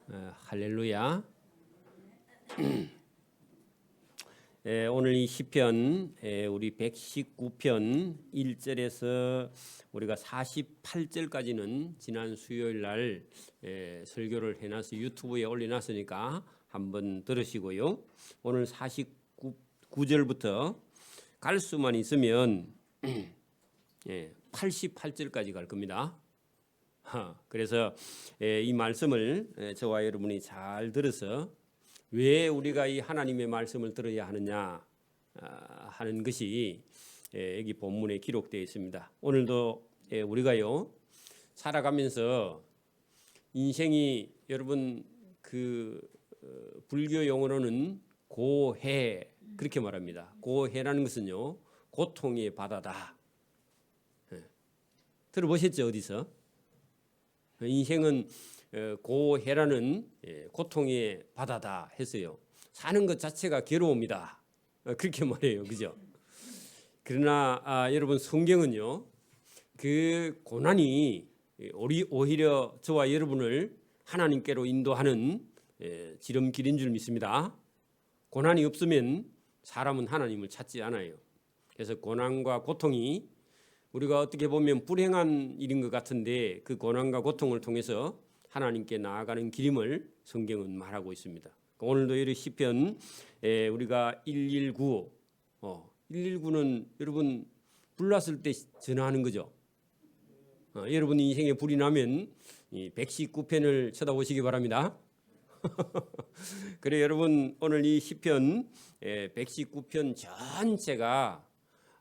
할렐루야. 오늘 이 시편 우리 119편 1절에서 우리가 48절까지는 지난 수요일 날 설교를 해놔서 유튜브에 올려놨으니까 한번 들으시고요. 오늘 49절부터 갈 수만 있으면 88절까지 갈 겁니다. 그래서 이 말씀을 저와 여러분이 잘 들어서 왜 우리가 이 하나님의 말씀을 들어야 하느냐 하는 것이 여기 본문에 기록되어 있습니다. 오늘도 우리가요 살아가면서 인생이 여러분 그 불교 용어로는 고해 그렇게 말합니다. 고해라는 것은요 고통의 바다다. 들어보셨죠 어디서? 인생은 고해라는 고통의 바다다 했어요. 사는 것 자체가 괴로움이다. 그렇게 말해요. 그죠? 그러나 여러분 성경은요. 그 고난이 오히려 저와 여러분을 하나님께로 인도하는 지름길인 줄 믿습니다. 고난이 없으면 사람은 하나님을 찾지 않아요. 그래서 고난과 고통이 우리가 어떻게 보면 불행한 일인 것 같은데 그 고난과 고통을 통해서 하나님께 나아가는 길임을 성경은 말하고 있습니다. 오늘도 이 시편 우리가 119, 119는 여러분 불 났을 때 전화하는 거죠. 여러분 인생에 불이 나면 이 119편을 쳐다보시기 바랍니다. 그래 여러분 오늘 이 시편 119편 전체가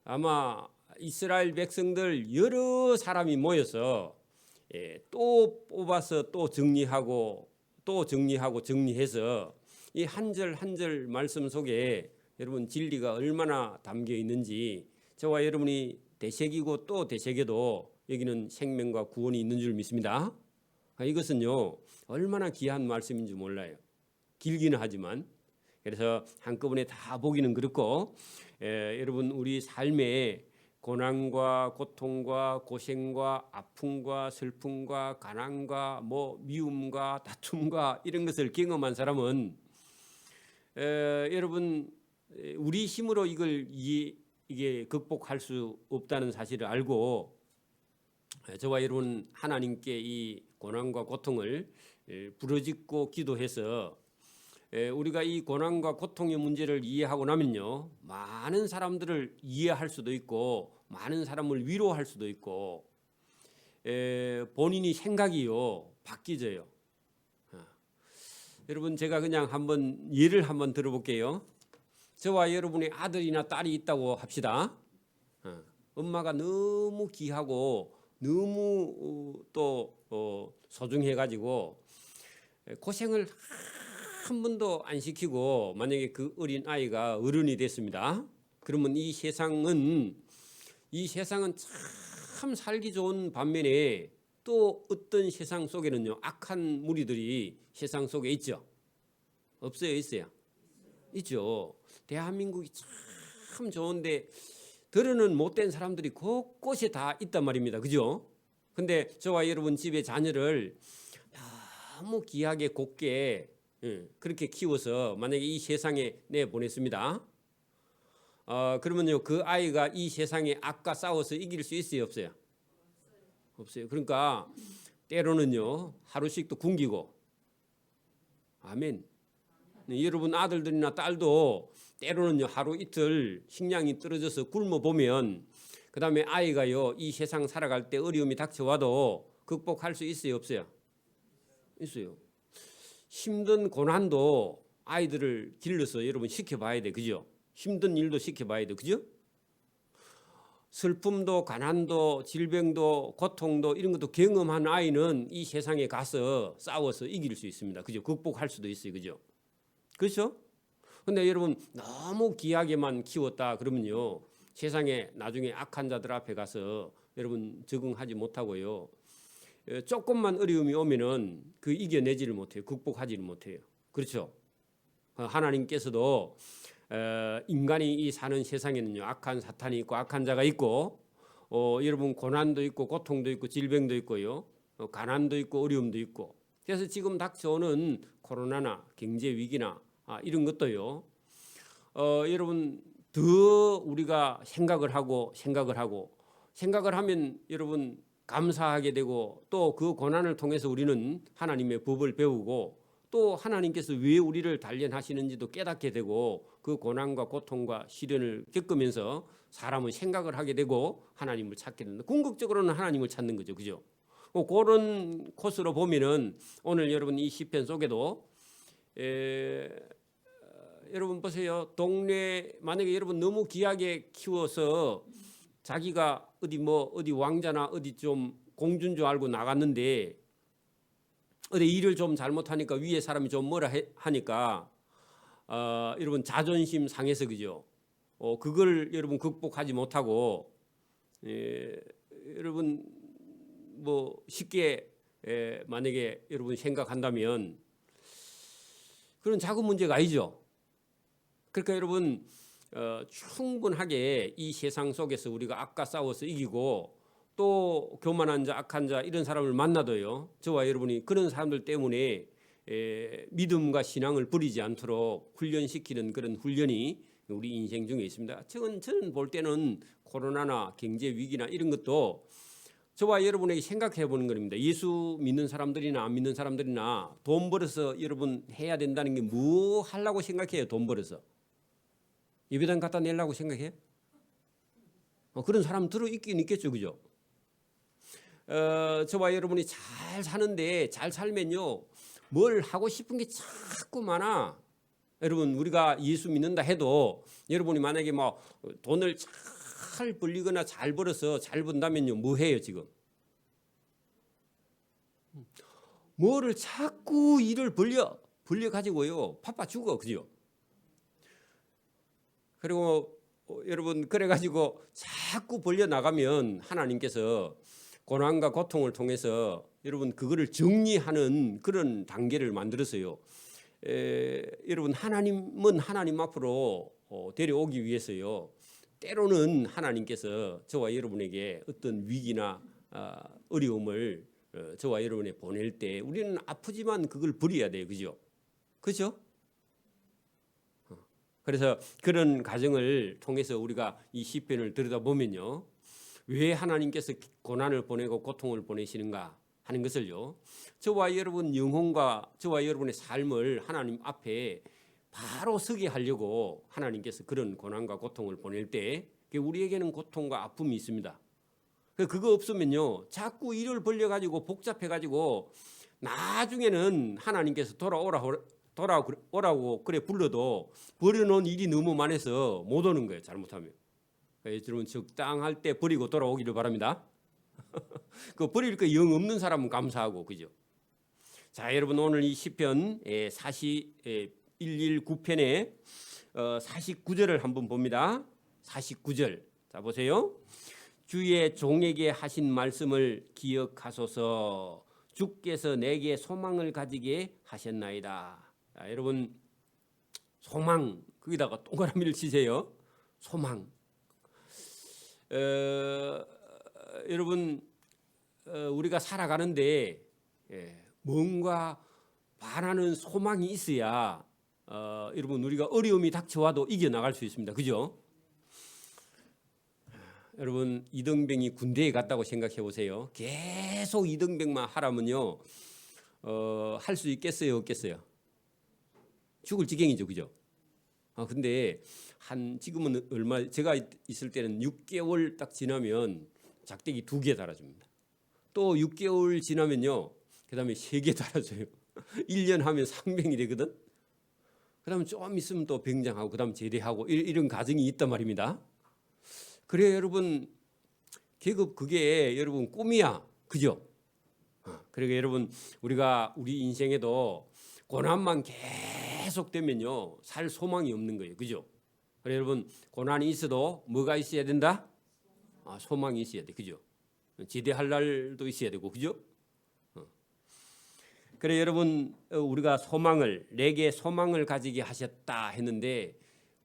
아마 이스라엘 백성들 여러 사람이 모여서 또 뽑아서 또 정리하고 정리해서 이 한 절 한 절 말씀 속에 여러분 진리가 얼마나 담겨 있는지 저와 여러분이 되새기고 또 되새겨도 여기는 생명과 구원이 있는 줄 믿습니다. 이것은요 얼마나 귀한 말씀인지 몰라요. 길기는 하지만 그래서 한꺼번에 다 보기는 그렇고 여러분 우리 삶에 고난과 고통과 고생과 아픔과 슬픔과 가난과 미움과 다툼과 이런 것을 경험한 사람은 여러분 우리 힘으로 이게 극복할 수 없다는 사실을 알고 저와 여러분 하나님께 이 고난과 고통을 부르짖고 기도해서 우리가 이 고난과 고통의 문제를 이해하고 나면요 많은 사람들을 이해할 수도 있고 많은 사람을 위로할 수도 있고 본인이 생각이요 바뀌져요. 여러분 제가 그냥 예를 한번 들어볼게요. 저와 여러분의 아들이나 딸이 있다고 합시다. 엄마가 너무 귀하고 너무 또 소중해가지고 고생을 한 번도 안 시키고 만약에 그 어린 아이가 어른이 됐습니다. 그러면 이 세상은 참 살기 좋은 반면에 또 어떤 세상 속에는요 악한 무리들이 세상 속에 있죠. 없어요? 있어요? 있죠. 대한민국이 참 좋은데 들어는 못된 사람들이 곳곳에 다 있단 말입니다. 그죠? 근데 저와 여러분 집에 자녀를 너무 귀하게 곱게 그렇게 키워서 만약에 이 세상에 내보냈습니다. 그러면요 그 아이가 이 세상에 악과 싸워서 이길 수 있어요? 없어요? 없어요. 그러니까 때로는요 하루씩 또 굶기고 아멘. 여러분 아들들이나 딸도 때로는요 하루 이틀 식량이 떨어져서 굶어 보면 그 다음에 아이가요 이 세상 살아갈 때 어려움이 닥쳐와도 극복할 수 있어요? 없어요? 있어요. 힘든 고난도 아이들을 길러서 여러분 시켜봐야 돼. 그죠? 힘든 일도 시켜봐야 돼. 그죠? 슬픔도 가난도 질병도 고통도 이런 것도 경험한 아이는 이 세상에 가서 싸워서 이길 수 있습니다. 그죠? 극복할 수도 있어요. 그죠? 그렇죠? 근데 여러분 너무 귀하게만 키웠다 그러면요 세상에 나중에 악한 자들 앞에 가서 여러분 적응하지 못하고요 조금만 어려움이 오면은 그 이겨내지를 못해요. 극복하지를 못해요. 그렇죠? 하나님께서도 인간이 이 사는 세상에는요 악한 사탄이 있고 악한 자가 있고 여러분 고난도 있고 고통도 있고 질병도 있고요 가난도 있고 어려움도 있고 그래서 지금 닥쳐오는 코로나나 경제 위기나 이런 것도요. 여러분 더 우리가 생각을 하면 여러분 감사하게 되고 또 그 고난을 통해서 우리는 하나님의 법을 배우고 또 하나님께서 왜 우리를 단련하시는지도 깨닫게 되고 그 고난과 고통과 시련을 겪으면서 사람은 생각을 하게 되고 하나님을 찾게 된다. 궁극적으로는 하나님을 찾는 거죠. 그죠? 그런 코스로 보면은 오늘 여러분 이 시편 속에도 여러분 보세요. 동네 만약에 여러분 너무 귀하게 키워서 자기가 어디 왕자나 어디 좀 공주인 줄 알고 나갔는데 어디 일을 좀 잘못하니까 위에 사람이 좀 뭐라 하니까 여러분 자존심 상해서 그죠? 그걸 여러분 극복하지 못하고 여러분 뭐 쉽게 만약에 여러분 생각한다면 그런 작은 문제가 아니죠. 그러니까 여러분 충분하게 이 세상 속에서 우리가 악과 싸워서 이기고 또 교만한 자, 악한 자 이런 사람을 만나도요. 저와 여러분이 그런 사람들 때문에 믿음과 신앙을 버리지 않도록 훈련시키는 그런 훈련이 우리 인생 중에 있습니다. 저는 볼 때는 코로나나 경제 위기나 이런 것도 저와 여러분에게 생각해 보는 겁니다. 예수 믿는 사람들이나 안 믿는 사람들이나 돈 벌어서 여러분 해야 된다는 게 뭐 하려고 생각해요? 돈 벌어서 예배당 갖다 내려고 생각해? 그런 사람 들어 있긴 있겠죠, 그죠? 저와 여러분이 잘 사는데 잘 살면요 뭘 하고 싶은 게 자꾸 많아. 여러분 우리가 예수 믿는다 해도 여러분이 만약에 뭐 돈을 잘 벌리거나 잘 벌어서 잘 번다면요 뭐 해요 지금? 뭐를 자꾸 일을 벌려 가지고요 바빠 죽어, 그죠? 그리고 여러분 그래 가지고 자꾸 벌려 나가면 하나님께서 고난과 고통을 통해서 여러분 그거를 정리하는 그런 단계를 만들었어요. 여러분 하나님은 하나님 앞으로 데려오기 위해서요. 때로는 하나님께서 저와 여러분에게 어떤 위기나 어려움을 저와 여러분에 보낼 때 우리는 아프지만 그걸 버려야 돼요. 그죠? 그죠? 그래서 그런 과정을 통해서 우리가 이 시편을 들여다보면요. 왜 하나님께서 고난을 보내고 고통을 보내시는가 하는 것을요. 저와 여러분 영혼과 저와 여러분의 삶을 하나님 앞에 바로 서게 하려고 하나님께서 그런 고난과 고통을 보낼 때 우리에게는 고통과 아픔이 있습니다. 그거 없으면요. 자꾸 일을 벌려가지고 복잡해가지고 나중에는 하나님께서 돌아오라고 그래 불러도 버려놓은 일이 너무 많아서 못 오는 거예요. 잘못하면. 여러분 적당할 때 버리고 돌아오기를 바랍니다. 그 버릴 거 영 없는 사람은 감사하고 그죠. 자 여러분 오늘 이 시편 119편의 49절을 한번 봅니다. 49절 자 보세요. 주의 종에게 하신 말씀을 기억하소서. 주께서 내게 소망을 가지게 하셨나이다. 자, 여러분 소망 거기다가 동그라미를 치세요. 소망. 여러분 우리가 살아가는데 뭔가 바라는 소망이 있어야 여러분 우리가 어려움이 닥쳐와도 이겨나갈 수 있습니다. 그죠? 여러분 이등병이 군대에 갔다고 생각해 보세요. 계속 이등병만 하라면요 할 수 있겠어요 없겠어요? 죽을 지경이죠. 그죠? 근데 지금은 얼마 제가 있을 때는 6개월 딱 지나면 작대기 2개 달아줍니다. 또 6개월 지나면요 그다음에 3개 달아줘요. 1년 하면 상병이 되거든. 그다음에 좀 있으면 또 병장하고 그다음 제대하고 이런 과정이 있단 말입니다. 그래 여러분 계급 그게 여러분 꿈이야. 그죠? 그러니까 여러분 우리가 우리 인생에도 고난만 계속되면요 살 소망이 없는 거예요. 그죠? 그래 여러분 고난이 있어도 뭐가 있어야 된다? 소망이 있어야 돼. 그죠? 제대할 날도 있어야 되고 그죠? 그래 여러분 우리가 내게 소망을 가지게 하셨다 했는데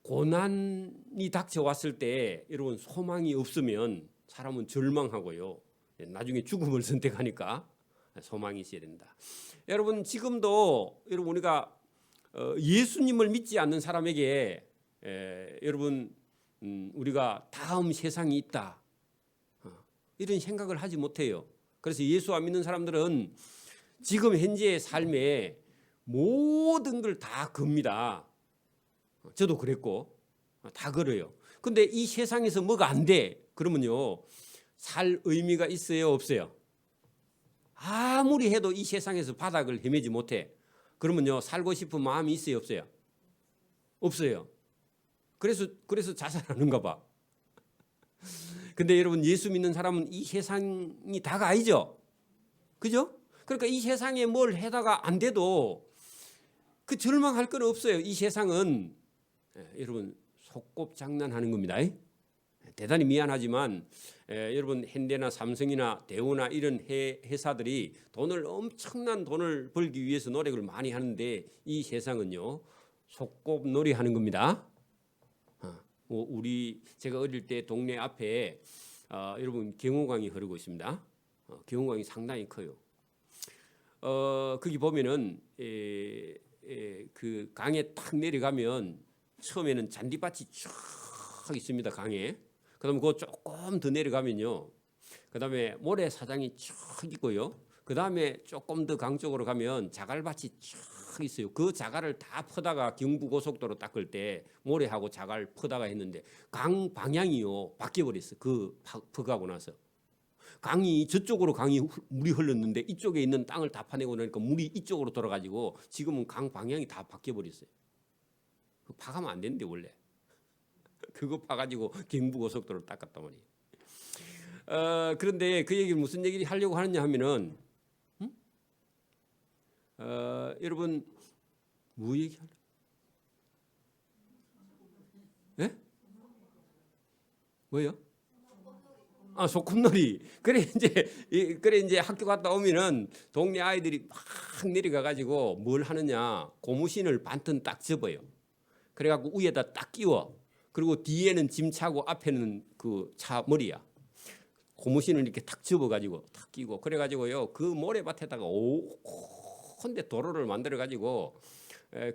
고난이 닥쳐왔을 때 여러분 소망이 없으면 사람은 절망하고요. 나중에 죽음을 선택하니까 소망이 있어야 된다. 여러분 지금도 여러분 우리가 예수님을 믿지 않는 사람에게 여러분 우리가 다음 세상이 있다 이런 생각을 하지 못해요. 그래서 예수 안 믿는 사람들은 지금 현재의 삶에 모든 걸 다 겁니다. 저도 그랬고 다 걸어요. 근데 이 세상에서 뭐가 안 돼? 그러면요 살 의미가 있어요 없어요? 아무리 해도 이 세상에서 바닥을 헤매지 못해. 그러면요 살고 싶은 마음이 있어요 없어요? 없어요. 그래서 자살하는가 봐. 근데 여러분 예수 믿는 사람은 이 세상이 다가 아니죠. 그죠? 그러니까 이 세상에 뭘 해다가 안 돼도 그 절망할 건 없어요. 이 세상은 여러분 속곱 장난하는 겁니다. 대단히 미안하지만 여러분 현대나 삼성이나 대우나 이런 회사들이 엄청난 돈을 벌기 위해서 노력을 많이 하는데 이 세상은요 속곱놀이 하는 겁니다. 제가 어릴 때 동네 앞에 여러분 경호강이 흐르고 있습니다. 경호강이 상당히 커요. 거기 보면은 그 강에 딱 내려가면 처음에는 잔디밭이 쫙 있습니다. 강에. 그다음에 그거 조금 더 내려가면요. 그다음에 모래사장이 쭉 있고요. 그다음에 조금 더 강 쪽으로 가면 자갈밭이 쭉 있어요. 그 자갈을 다 퍼다가 경부고속도로 닦을 때 모래하고 자갈 퍼다가 했는데 강 방향이요 바뀌어 버렸어. 그 퍼가고 나서 강이 저쪽으로 물이 흘렀는데 이쪽에 있는 땅을 다 파내고 나니까 물이 이쪽으로 돌아가지고 지금은 강 방향이 다 바뀌어 버렸어요. 파가면 안 되는데 원래 그거 파가지고 경부고속도로 닦았단 말이에요. 그런데 그 얘기를 무슨 얘기를 하려고 하느냐 하면은 여러분 뭐 얘기하려? 예? 뭐요? 소꿉놀이. 그래 이제 학교 갔다 오면은 동네 아이들이 막 내려가 가지고 뭘 하느냐? 고무신을 반튼 딱 접어요. 그래 갖고 위에다 딱 끼워. 그리고 뒤에는 짐 차고 앞에는 그 차 머리야. 고무신을 이렇게 탁 접어 가지고 탁 끼고 그래 가지고요. 그 모래밭에다가 근데 도로를 만들어 가지고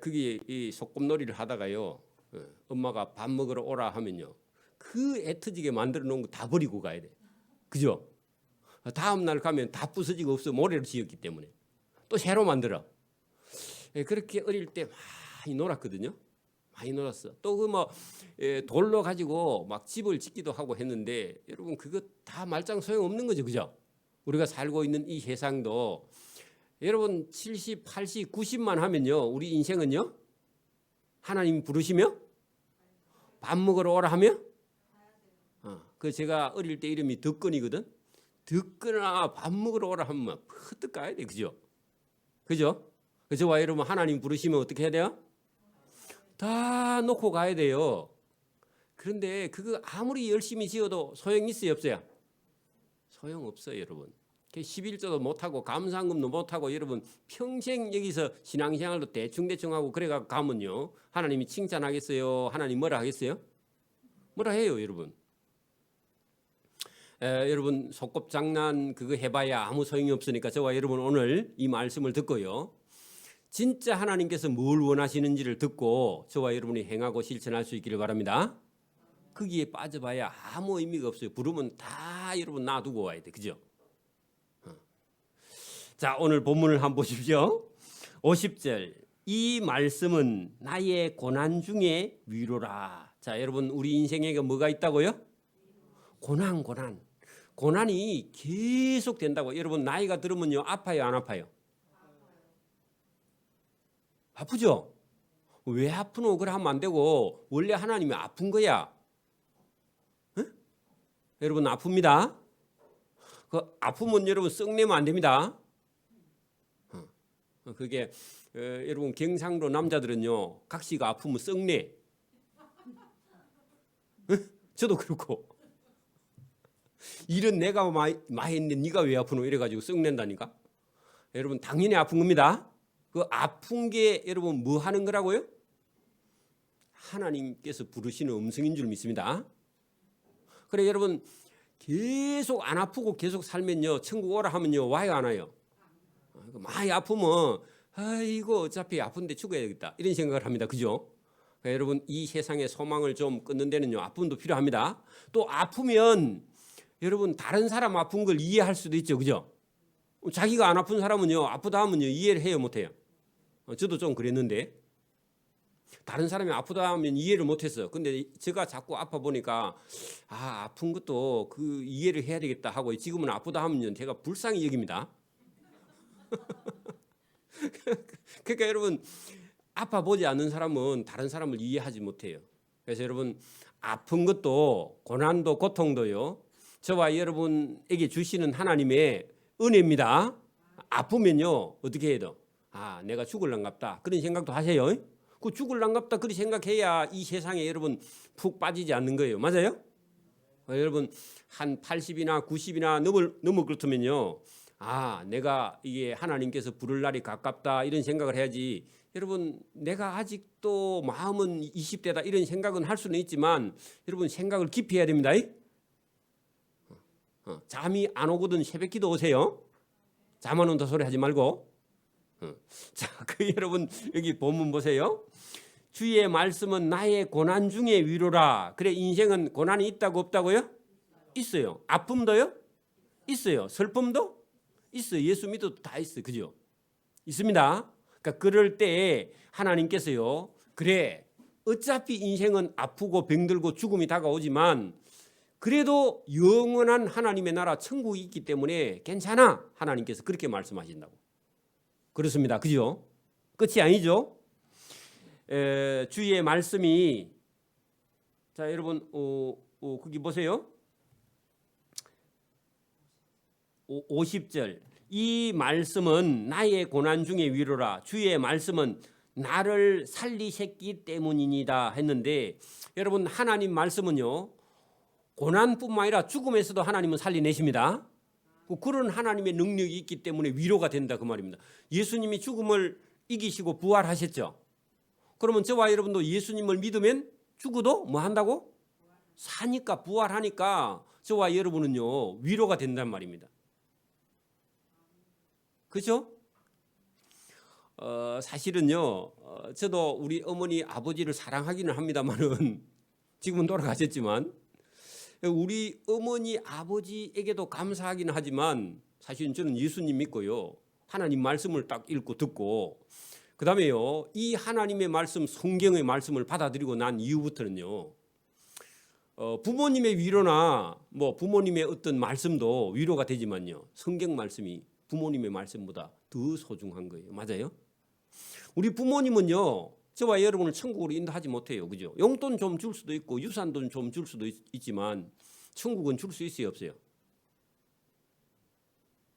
거기 이 소꿉놀이를 하다가요. 엄마가 밥 먹으러 오라 하면요. 그 애터지게 만들어 놓은 거 다 버리고 가야 돼. 그죠? 다음 날 가면 다 부서지고 없어. 모래로 지었기 때문에. 또 새로 만들어. 그렇게 어릴 때 많이 놀았거든요. 많이 놀았어. 또 돌로 가지고 막 집을 짓기도 하고 했는데 여러분 그거 다 말짱 소용없는 거죠. 그죠? 우리가 살고 있는 이 세상도 여러분 70, 80, 90만 하면요. 우리 인생은요. 하나님 부르시며 밥 먹으러 오라 하며 그 제가 어릴 때 이름이 덕건이거든. 덕건아 밥 먹으러 오라 하면 퍼뜩 가야 돼. 그죠? 그죠? 저와 여러분 하나님 부르시면 어떻게 해야 돼요? 다 놓고 가야 돼요. 그런데 그거 아무리 열심히 지어도 소용 있어요 없어요? 소용없어요 여러분. 11조도 못하고 감사금도 못하고 여러분 평생 여기서 신앙생활도 대충하고 그래가 가면요. 하나님이 칭찬하겠어요? 하나님 뭐라 하겠어요? 뭐라 해요 여러분? 여러분 속곱장난 그거 해봐야 아무 소용이 없으니까 저와 여러분 오늘 이 말씀을 듣고요. 진짜 하나님께서 뭘 원하시는지를 듣고 저와 여러분이 행하고 실천할 수 있기를 바랍니다. 거기에 빠져봐야 아무 의미가 없어요. 부르면 다 여러분 놔두고 와야 돼. 그죠? 자 오늘 본문을 한번 보십시오. 50절 이 말씀은 나의 고난 중에 위로라. 자 여러분 우리 인생에 뭐가 있다고요? 고난이 계속 된다고. 여러분 나이가 들으면요 아파요 안 아파요? 아프죠? 왜 아프노? 그래 하면 안 되고 원래 하나님이 아픈 거야. 응? 여러분 아픕니다. 그 아프면 여러분 썩내면 안 됩니다. 그게 여러분 경상도 남자들은요 각시가 아프면 썩내. 응? 저도 그렇고 일은 내가 많이 했는데 네가 왜 아프노? 이래가지고 썩낸다니까. 여러분 당연히 아픈 겁니다. 그 아픈 게 여러분 뭐 하는 거라고요? 하나님께서 부르시는 음성인 줄 믿습니다. 그래 여러분 계속 안 아프고 계속 살면요 천국 오라 하면요 와요 안 와요? 많이 아프면 아이고 어차피 아픈데 죽어야 되겠다 이런 생각을 합니다. 그죠? 그러니까 여러분 이 세상의 소망을 좀 끊는 데는요 아픔도 필요합니다. 또 아프면 여러분 다른 사람 아픈 걸 이해할 수도 있죠. 그죠? 자기가 안 아픈 사람은요 아프다 하면요 이해를 해요 못해요? 저도 좀 그랬는데 다른 사람이 아프다 하면 이해를 못했어요. 근데 제가 자꾸 아파 보니까 아픈 것도 그 이해를 해야 되겠다 하고 지금은 아프다 하면 제가 불쌍히 여깁니다. 그러니까 여러분 아파 보지 않는 사람은 다른 사람을 이해하지 못해요. 그래서 여러분 아픈 것도 고난도 고통도요 저와 여러분에게 주시는 하나님의 은혜입니다. 아프면요 어떻게 해야 돼요? 내가 죽을란갑다 그런 생각도 하세요. 그 죽을란갑다 그렇게 생각해야 이 세상에 여러분 푹 빠지지 않는 거예요. 맞아요? 여러분 한 80이나 90이나 넘을 그렇다면요 내가 이게 하나님께서 부를 날이 가깝다 이런 생각을 해야지. 여러분 내가 아직도 마음은 20대다 이런 생각은 할 수는 있지만 여러분 생각을 깊이 해야 됩니다. 잠이 안 오거든 새벽기도 오세요. 잠 안 온다 소리 하지 말고. 자, 여러분 여기 본문 보세요. 주의 말씀은 나의 고난 중에 위로라. 그래 인생은 고난이 있다고 없다고요? 있어요. 아픔도요? 있어요. 슬픔도 있어요. 예수 믿어도 다 있어요. 그죠? 있습니다. 그러니까 그럴 때 하나님께서요. 그래 어차피 인생은 아프고 병들고 죽음이 다가오지만 그래도 영원한 하나님의 나라 천국이 있기 때문에 괜찮아. 하나님께서 그렇게 말씀하신다고. 그렇습니다. 그죠? 끝이 아니죠? 주의 말씀이 자 여러분 거기 보세요. 50절 이 말씀은 나의 고난 중에 위로라. 주의 말씀은 나를 살리셨기 때문이니다 했는데 여러분 하나님 말씀은요 고난뿐만 아니라 죽음에서도 하나님은 살리내십니다. 그런 하나님의 능력이 있기 때문에 위로가 된다 그 말입니다. 예수님이 죽음을 이기시고 부활하셨죠. 그러면 저와 여러분도 예수님을 믿으면 죽어도 뭐 한다고? 사니까 부활하니까 저와 여러분은요 위로가 된단 말입니다. 그렇죠? 사실은요 저도 우리 어머니 아버지를 사랑하기는 합니다만은 지금은 돌아가셨지만 우리 어머니 아버지에게도 감사하기는 하지만 사실은 저는 예수님 믿고요 하나님 말씀을 딱 읽고 듣고 그 다음에요 이 하나님의 말씀 성경의 말씀을 받아들이고 난 이후부터는요 부모님의 위로나 뭐 부모님의 어떤 말씀도 위로가 되지만요 성경 말씀이 부모님의 말씀보다 더 소중한 거예요. 맞아요? 우리 부모님은요 저와 여러분을 천국으로 인도하지 못해요. 그죠? 용돈 좀 줄 수도 있고 유산돈 좀 줄 수도 있지만 천국은 줄 수 있어요 없어요?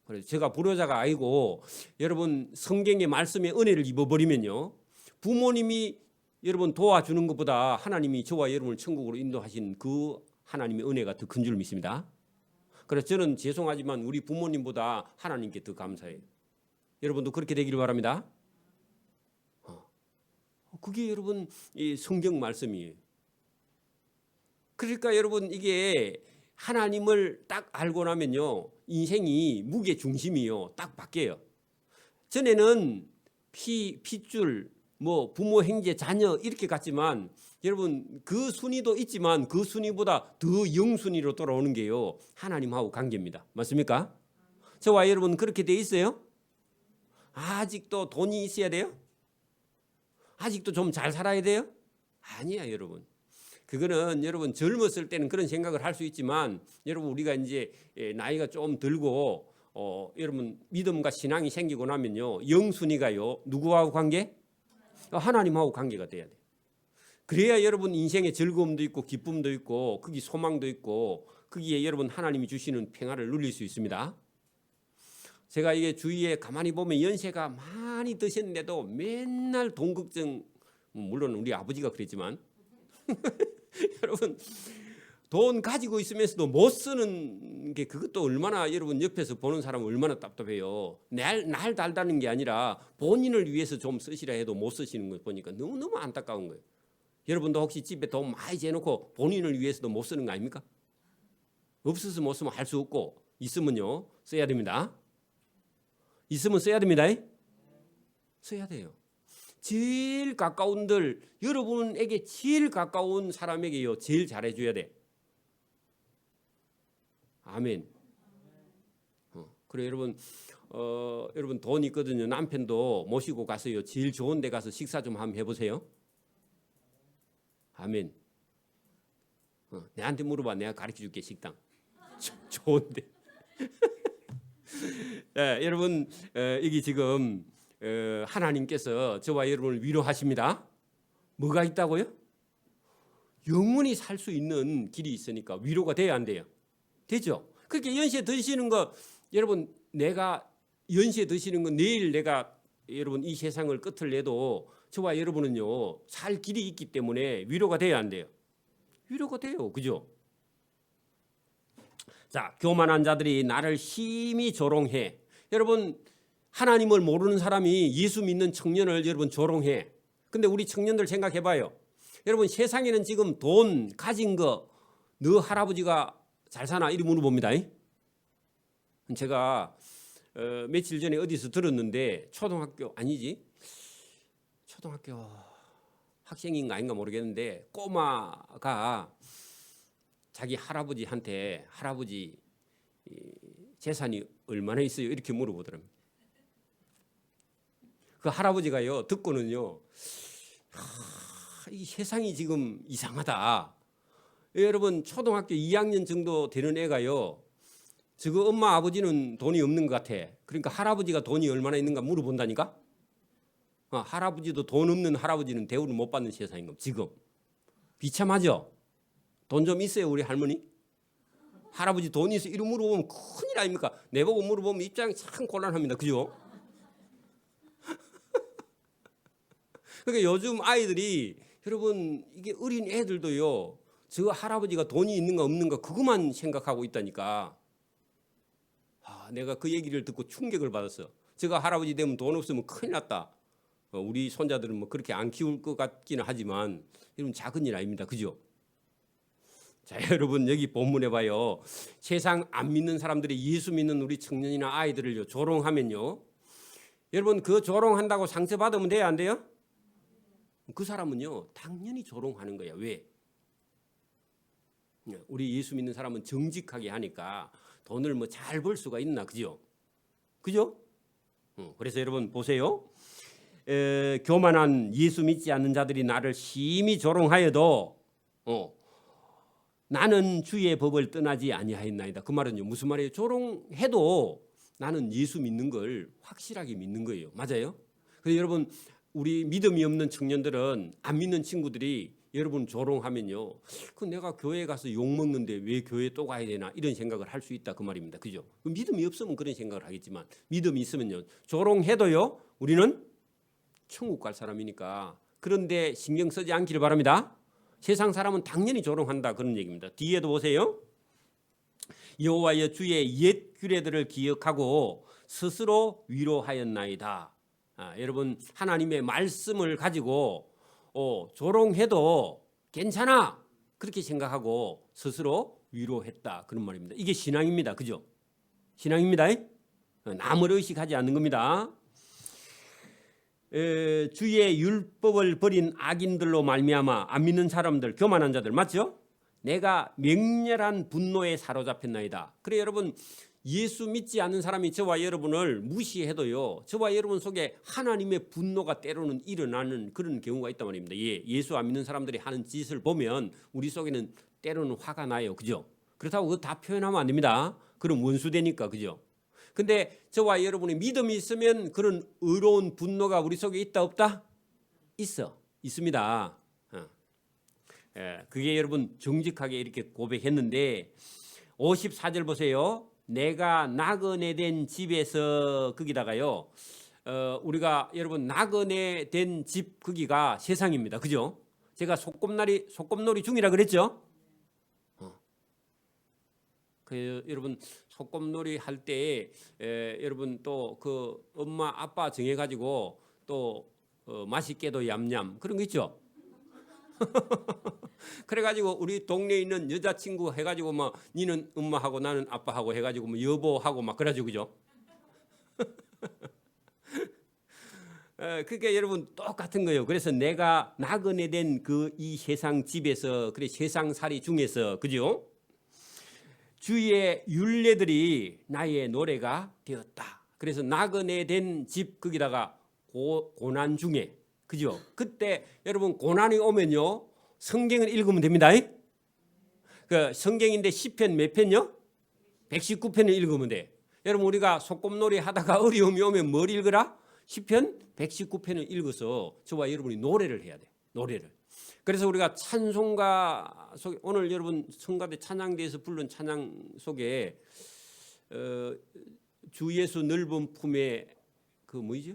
그래서 제가 불효자가 아니고 여러분 성경의 말씀의 은혜를 입어버리면요 부모님이 여러분 도와주는 것보다 하나님이 저와 여러분을 천국으로 인도하신 그 하나님의 은혜가 더 큰 줄 믿습니다. 그래서 저는 죄송하지만 우리 부모님보다 하나님께 더 감사해요. 여러분도 그렇게 되기를 바랍니다. 그게 여러분 이 성경 말씀이에요. 그러니까 여러분 이게 하나님을 딱 알고 나면요 인생이 무게 중심이요 딱 바뀌어요. 전에는 핏줄 뭐 부모 형제 자녀 이렇게 갔지만 여러분 그 순위도 있지만 그 순위보다 더 영순위로 돌아오는 게요 하나님하고 관계입니다. 맞습니까? 저와 여러분 그렇게 돼 있어요? 아직도 돈이 있어야 돼요? 아직도 좀 잘 살아야 돼요? 아니야 여러분. 그거는 여러분 젊었을 때는 그런 생각을 할 수 있지만 여러분 우리가 이제 나이가 좀 들고 여러분 믿음과 신앙이 생기고 나면요 영순위가요 누구하고 관계? 하나님하고 관계가 돼야 돼요. 그래야 여러분 인생에 즐거움도 있고 기쁨도 있고 거기 소망도 있고 거기에 여러분 하나님이 주시는 평화를 누릴 수 있습니다. 제가 이게 주위에 가만히 보면 연세가 많이 드셨는데도 맨날 돈 걱정, 물론 우리 아버지가 그랬지만 여러분 돈 가지고 있으면서도 못 쓰는 게 그것도 얼마나 여러분 옆에서 보는 사람은 얼마나 답답해요. 날 달다는 게 아니라 본인을 위해서 좀 쓰시라 해도 못 쓰시는 거 보니까 너무너무 안타까운 거예요. 여러분도 혹시 집에 돈 많이 재놓고 본인을 위해서도 못 쓰는 거 아닙니까? 없어서 못 쓰면 할 수 없고 있으면요 써야 됩니다. 있으면 써야 됩니다. 써야 돼요. 제일 가까운들, 여러분에게 제일 가까운 사람에게요 제일 잘해줘야 돼. 아멘. 그래 여러분, 여러분 돈 있거든요. 남편도 모시고 가서요 제일 좋은 데 가서 식사 좀 한번 해보세요. 아멘. 내한테 물어봐. 내가 가르쳐줄게. 식당 좋은데. 여러분, 여기 지금 하나님께서 저와 여러분을 위로하십니다. 뭐가 있다고요? 영원히 살 수 있는 길이 있으니까 위로가 돼야 안 돼요? 되죠. 그렇게 연시에 드시는 거, 여러분 내가 연시에 드시는 건 내일 내가 여러분 이 세상을 끝을 내도 저와 여러분은요 살 길이 있기 때문에 위로가 돼야 안 돼요? 위로가 돼요. 그죠? 자, 교만한 자들이 나를 심히 조롱해. 여러분, 하나님을 모르는 사람이 예수 믿는 청년을 여러분 조롱해. 근데 우리 청년들 생각해 봐요. 여러분, 세상에는 지금 돈 가진 거 너 할아버지가 잘 사나? 이리 물어봅니다. 제가 며칠 전에 어디서 들었는데 초등학교 아니지? 초등학교 학생인가 아닌가 모르겠는데 꼬마가 자기 할아버지한테 할아버지 재산이 얼마나 있어요? 이렇게 물어보더라고요. 그 할아버지가요 듣고는요 이 세상이 지금 이상하다. 여러분 초등학교 2학년 정도 되는 애가요 저거 엄마 아버지는 돈이 없는 것 같아. 그러니까 할아버지가 돈이 얼마나 있는가 물어본다니까. 할아버지도 돈 없는 할아버지는 대우를 못 받는 세상인 겁니다. 지금 비참하죠. 돈 좀 있어요 우리 할머니? 할아버지 돈이 있어 이런 물어보면 큰일 아닙니까? 내보고 물어보면 입장이 참 곤란합니다. 그죠? 그러니까 요즘 아이들이 여러분 이게 어린 애들도요 저 할아버지가 돈이 있는가 없는가 그것만 생각하고 있다니까. 내가 그 얘기를 듣고 충격을 받았어. 제가 할아버지 되면 돈 없으면 큰일 났다. 우리 손자들은 뭐 그렇게 안 키울 것 같기는 하지만 이런 작은 일 아닙니다. 그죠? 자, 여러분 여기 본문에 봐요. 세상 안 믿는 사람들이 예수 믿는 우리 청년이나 아이들을요 조롱하면요. 여러분 그 조롱한다고 상처받으면 돼요? 안 돼요? 그 사람은요 당연히 조롱하는 거야. 왜? 우리 예수 믿는 사람은 정직하게 하니까 돈을 뭐 잘 벌 수가 있나. 그죠? 그죠? 그래서 여러분 보세요. 교만한 예수 믿지 않는 자들이 나를 심히 조롱하여도 나는 주의 법을 떠나지 아니하였나이다. 그 말은요 무슨 말이에요? 조롱해도 나는 예수 믿는 걸 확실하게 믿는 거예요. 맞아요? 그래서 여러분 우리 믿음이 없는 청년들은 안 믿는 친구들이 여러분 조롱하면요 그 내가 교회 가서 욕 먹는데 왜 교회 또 가야 되나 이런 생각을 할 수 있다 그 말입니다. 그죠? 믿음이 없으면 그런 생각을 하겠지만 믿음이 있으면요 조롱해도요 우리는 천국 갈 사람이니까 그런데 신경 쓰지 않기를 바랍니다. 세상 사람은 당연히 조롱한다 그런 얘기입니다. 뒤에도 보세요. 여호와여 주의 옛 규례들을 기억하고 스스로 위로하였나이다. 여러분 하나님의 말씀을 가지고 조롱해도 괜찮아 그렇게 생각하고 스스로 위로했다 그런 말입니다. 이게 신앙입니다. 그죠? 신앙입니다. 남을 의식하지 않는 겁니다. 주의 율법을 버린 악인들로 말미암아 안 믿는 사람들 교만한 자들 맞죠? 내가 맹렬한 분노에 사로잡혔나이다. 그래 여러분 예수 믿지 않는 사람이 저와 여러분을 무시해도요 저와 여러분 속에 하나님의 분노가 때로는 일어나는 그런 경우가 있단 말입니다. 예수 안 믿는 사람들이 하는 짓을 보면 우리 속에는 때로는 화가 나요. 그죠? 그렇다고 그거 다 표현하면 안 됩니다. 그럼 원수되니까. 그죠? 근데 저와 여러분의 믿음이 있으면 그런 의로운 분노가 우리 속에 있다 없다? 있습니다. 그게 여러분 정직하게 이렇게 고백했는데 54절 보세요. 내가 나그네 된 집에서 거기다가요 우리가 여러분 나그네 된 집 거기가 세상입니다. 그죠? 제가 소꿉놀이 중이라 그랬죠? 여러분 소꿉놀이 할 때 여러분 또 그 엄마 아빠 정해가지고 또 맛있게도 얌얌 그런 거 있죠? 그래가지고 우리 동네에 있는 여자친구 해가지고 막 니는 엄마하고 나는 아빠하고 해가지고 뭐 여보하고 막 그래가지고 그죠? 그러니까 여러분 똑같은 거예요. 그래서 내가 나그네 된 그 이 세상 집에서 그래 세상살이 중에서 그죠? 주의 율례들이 나의 노래가 되었다. 그래서 나그네 된 집 거기다가 고난 중에 그죠? 그때 여러분 고난이 오면요 성경을 읽으면 됩니다. 그 성경인데 시편 몇 편요? 119편을 읽으면 돼. 여러분 우리가 소꿉놀이 하다가 어려움이 오면 뭘 읽으라? 시편 119편을 읽어서 저와 여러분이 노래를 해야 돼. 노래를. 그래서 우리가 찬송가 속에 오늘 여러분 성가대 찬양대에서 부른 찬양 속에 주 예수 넓은 품에 그 뭐죠?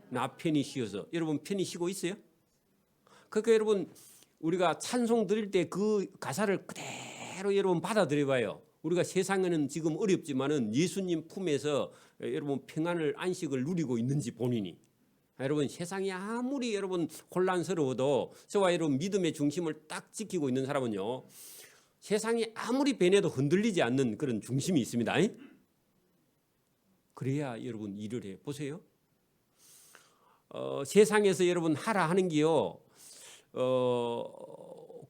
나 편히 쉬어서 여러분 편히 쉬고 있어요? 그러니까 여러분 우리가 찬송 드릴 때 그 가사를 그대로 여러분 받아들여 봐요. 우리가 세상에는 지금 어렵지만은 예수님 품에서 여러분 평안을 안식을 누리고 있는지 본인이 여러분 세상이 아무리 여러분 혼란스러워도 저와 여러분 믿음의 중심을 딱 지키고 있는 사람은요 세상이 아무리 변해도 흔들리지 않는 그런 중심이 있습니다. 그래야 여러분 일을 해 보세요. 세상에서 여러분 하라 하는 게요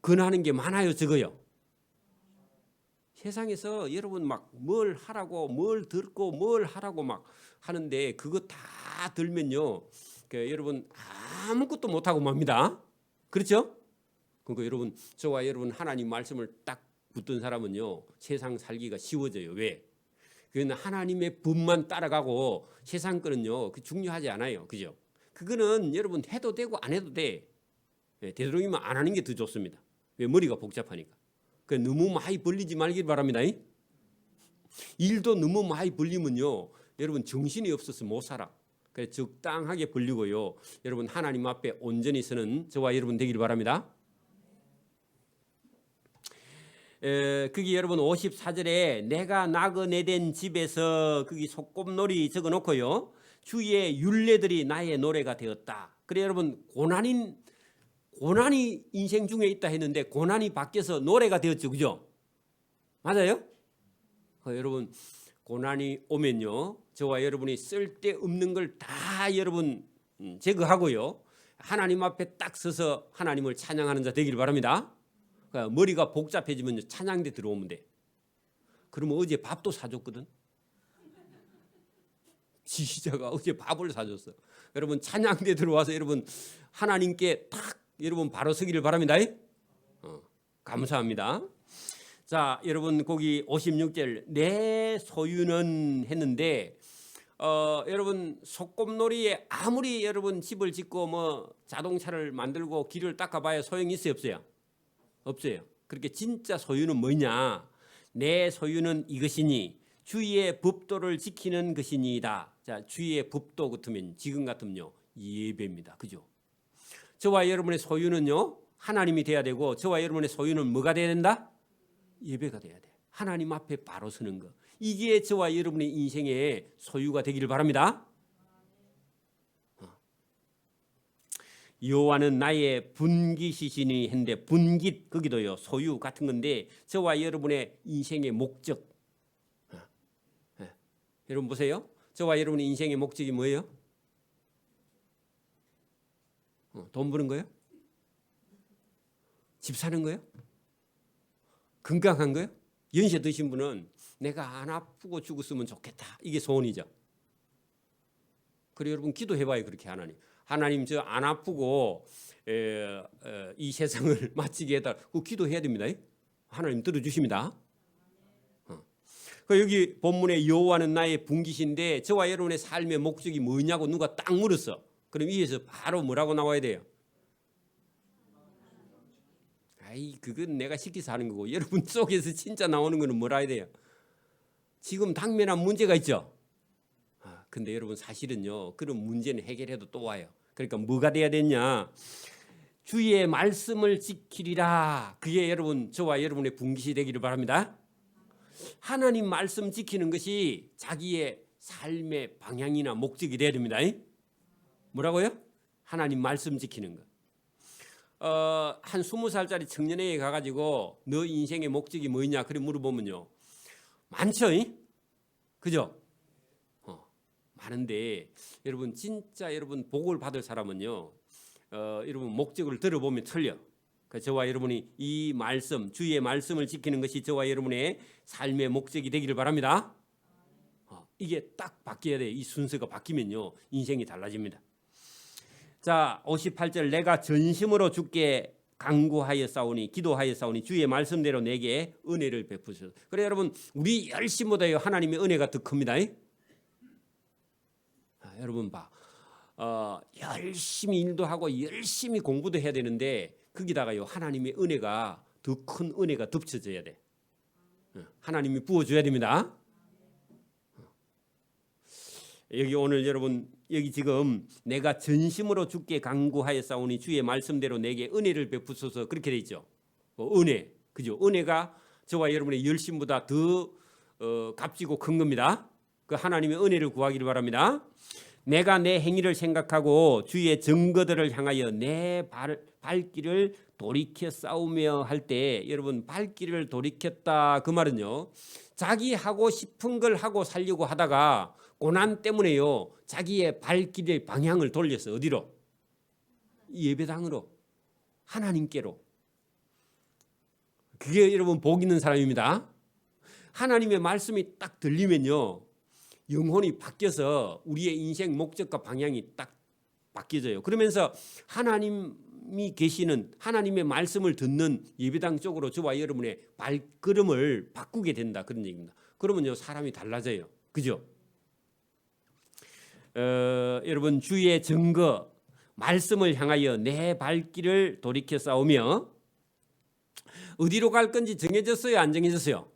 권하는 게 많아요 적어요? 세상에서 여러분 막 뭘 하라고 뭘 듣고 뭘 하라고 막 하는데 그거 다 들면요 여러분 아무것도 못하고 맙니다. 그렇죠? 그러니까 여러분 저와 여러분 하나님 말씀을 딱 붙든 사람은요 세상 살기가 쉬워져요. 왜? 그건 하나님의 법만 따라가고 세상 거는요 그 중요하지 않아요. 그죠? 그거는 여러분 해도 되고 안 해도 돼. 되도록이면 안 하는 게 더 좋습니다. 왜? 머리가 복잡하니까. 너무 많이 벌리지 말길 바랍니다. 일도 너무 많이 벌리면요 여러분 정신이 없어서 못 살아. 그래서 적당하게 벌리고요 여러분 하나님 앞에 온전히 서는 저와 여러분 되길 바랍니다. 거기 여러분 54절에 내가 나그네 된 집에서 거기 소꿉놀이 적어놓고요 주의 율례들이 나의 노래가 되었다. 그래 여러분 고난이 인생 중에 있다 했는데 고난이 바뀌어서 노래가 되었죠. 그죠? 맞아요? 여러분 고난이 오면요 저와 여러분이 쓸데없는 걸 다 여러분 제거하고요 하나님 앞에 딱 서서 하나님을 찬양하는 자 되기를 바랍니다. 그러니까 머리가 복잡해지면 찬양대 들어오면 돼. 그러면 어제 밥도 사줬거든. 지휘자가 어제 밥을 사줬어. 여러분 찬양대 들어와서 여러분 하나님께 딱 여러분 바로 서기를 바랍니다. 감사합니다. 자 여러분 거기 56절 내 소유는 했는데 여러분 소꿉놀이에 아무리 여러분 집을 짓고 뭐 자동차를 만들고 길을 닦아봐야 소용이 있어요 없어요? 없어요. 그렇게 진짜 소유는 뭐냐? 내 소유는 이것이니 주의 법도를 지키는 것이니이다. 자 주의 법도 같으면 지금 같으면요 예배입니다. 그죠? 저와 여러분의 소유는요 하나님이 돼야 되고 저와 여러분의 소유는 뭐가 돼야 된다? 예배가 돼야 돼. 하나님 앞에 바로 서는 거. 이게 저와 여러분의 인생의 소유가 되기를 바랍니다. 여호와는 나의 분깃이시니 했는데 분깃 거기도요 소유 같은 건데 저와 여러분의 인생의 목적. 여러분 보세요. 저와 여러분의 인생의 목적이 뭐예요? 돈 버는 거예요? 집 사는 거예요? 건강한 거예요? 연세 드신 분은 내가 안 아프고 죽었으면 좋겠다. 이게 소원이죠. 그래 여러분 기도해봐요. 그렇게 하나님 저 안 아프고 이 세상을 마치게 해달라. 그 기도해야 됩니다. 하나님 들어주십니다. 여기 본문에 여호와는 나의 분깃인데 저와 여러분의 삶의 목적이 뭐냐고 누가 딱 물었어. 그럼 위에서 바로 뭐라고 나와야 돼요? 아이 그건 내가 시켜서 하는 거고 여러분 속에서 진짜 나오는 거는 뭐라 해야 돼요? 지금 당면한 문제가 있죠. 근데 여러분 사실은요 그런 문제는 해결해도 또 와요. 그러니까 뭐가 돼야 되냐? 주의 말씀을 지키리라. 그게 여러분 저와 여러분의 분깃이 되기를 바랍니다. 하나님 말씀 지키는 것이 자기의 삶의 방향이나 목적이 돼야 됩니다. 뭐라고요? 하나님 말씀 지키는 것. 한 20살짜리 청년에게 가가지고 너 인생의 목적이 뭐냐 그래 물어보면요 많죠. 그죠? 많은데 여러분 진짜 여러분 복을 받을 사람은요. 여러분 목적을 들어보면 틀려. 그 저와 여러분이 이 말씀, 주의 말씀을 지키는 것이 저와 여러분의 삶의 목적이 되기를 바랍니다. 이게 딱 바뀌어야 돼. 이 순서가 바뀌면요 인생이 달라집니다. 자, 58절 내가 전심으로 주께 간구하여 싸우니 기도하여 싸우니 주의 말씀대로 내게 은혜를 베푸소서. 그래 여러분 우리 열심보다요 하나님의 은혜가 더 큽니다. 여러분 봐, 열심히 일도 하고 열심히 공부도 해야 되는데 거기다가요 하나님의 은혜가 더 큰 은혜가 덮쳐져야 돼. 하나님이 부어줘야 됩니다. 여기 오늘 여러분 여기 지금 내가 전심으로 주께 간구하여 싸우니 주의 말씀대로 내게 은혜를 베푸소서 그렇게 돼 있죠. 은혜, 그죠? 은혜가 저와 여러분의 열심보다 더 값지고 큰 겁니다. 그 하나님의 은혜를 구하기를 바랍니다. 내가 내 행위를 생각하고 주의 증거들을 향하여 내 발길을 돌이켜 싸우며 할 때 여러분 발길을 돌이켰다 그 말은요 자기 하고 싶은 걸 하고 살려고 하다가 고난 때문에요 자기의 발길의 방향을 돌려서 어디로? 예배당으로, 하나님께로. 그게 여러분 복 있는 사람입니다. 하나님의 말씀이 딱 들리면요 영혼이 바뀌어서 우리의 인생 목적과 방향이 딱 바뀌어져요. 그러면서 하나님이 계시는 하나님의 말씀을 듣는 예배당 쪽으로 저와 여러분의 발걸음을 바꾸게 된다 그런 얘기입니다. 그러면요 사람이 달라져요. 그죠? 여러분 주의 증거 말씀을 향하여 내 발길을 돌이켜 싸우며 어디로 갈 건지 정해졌어요? 안 정해졌어요?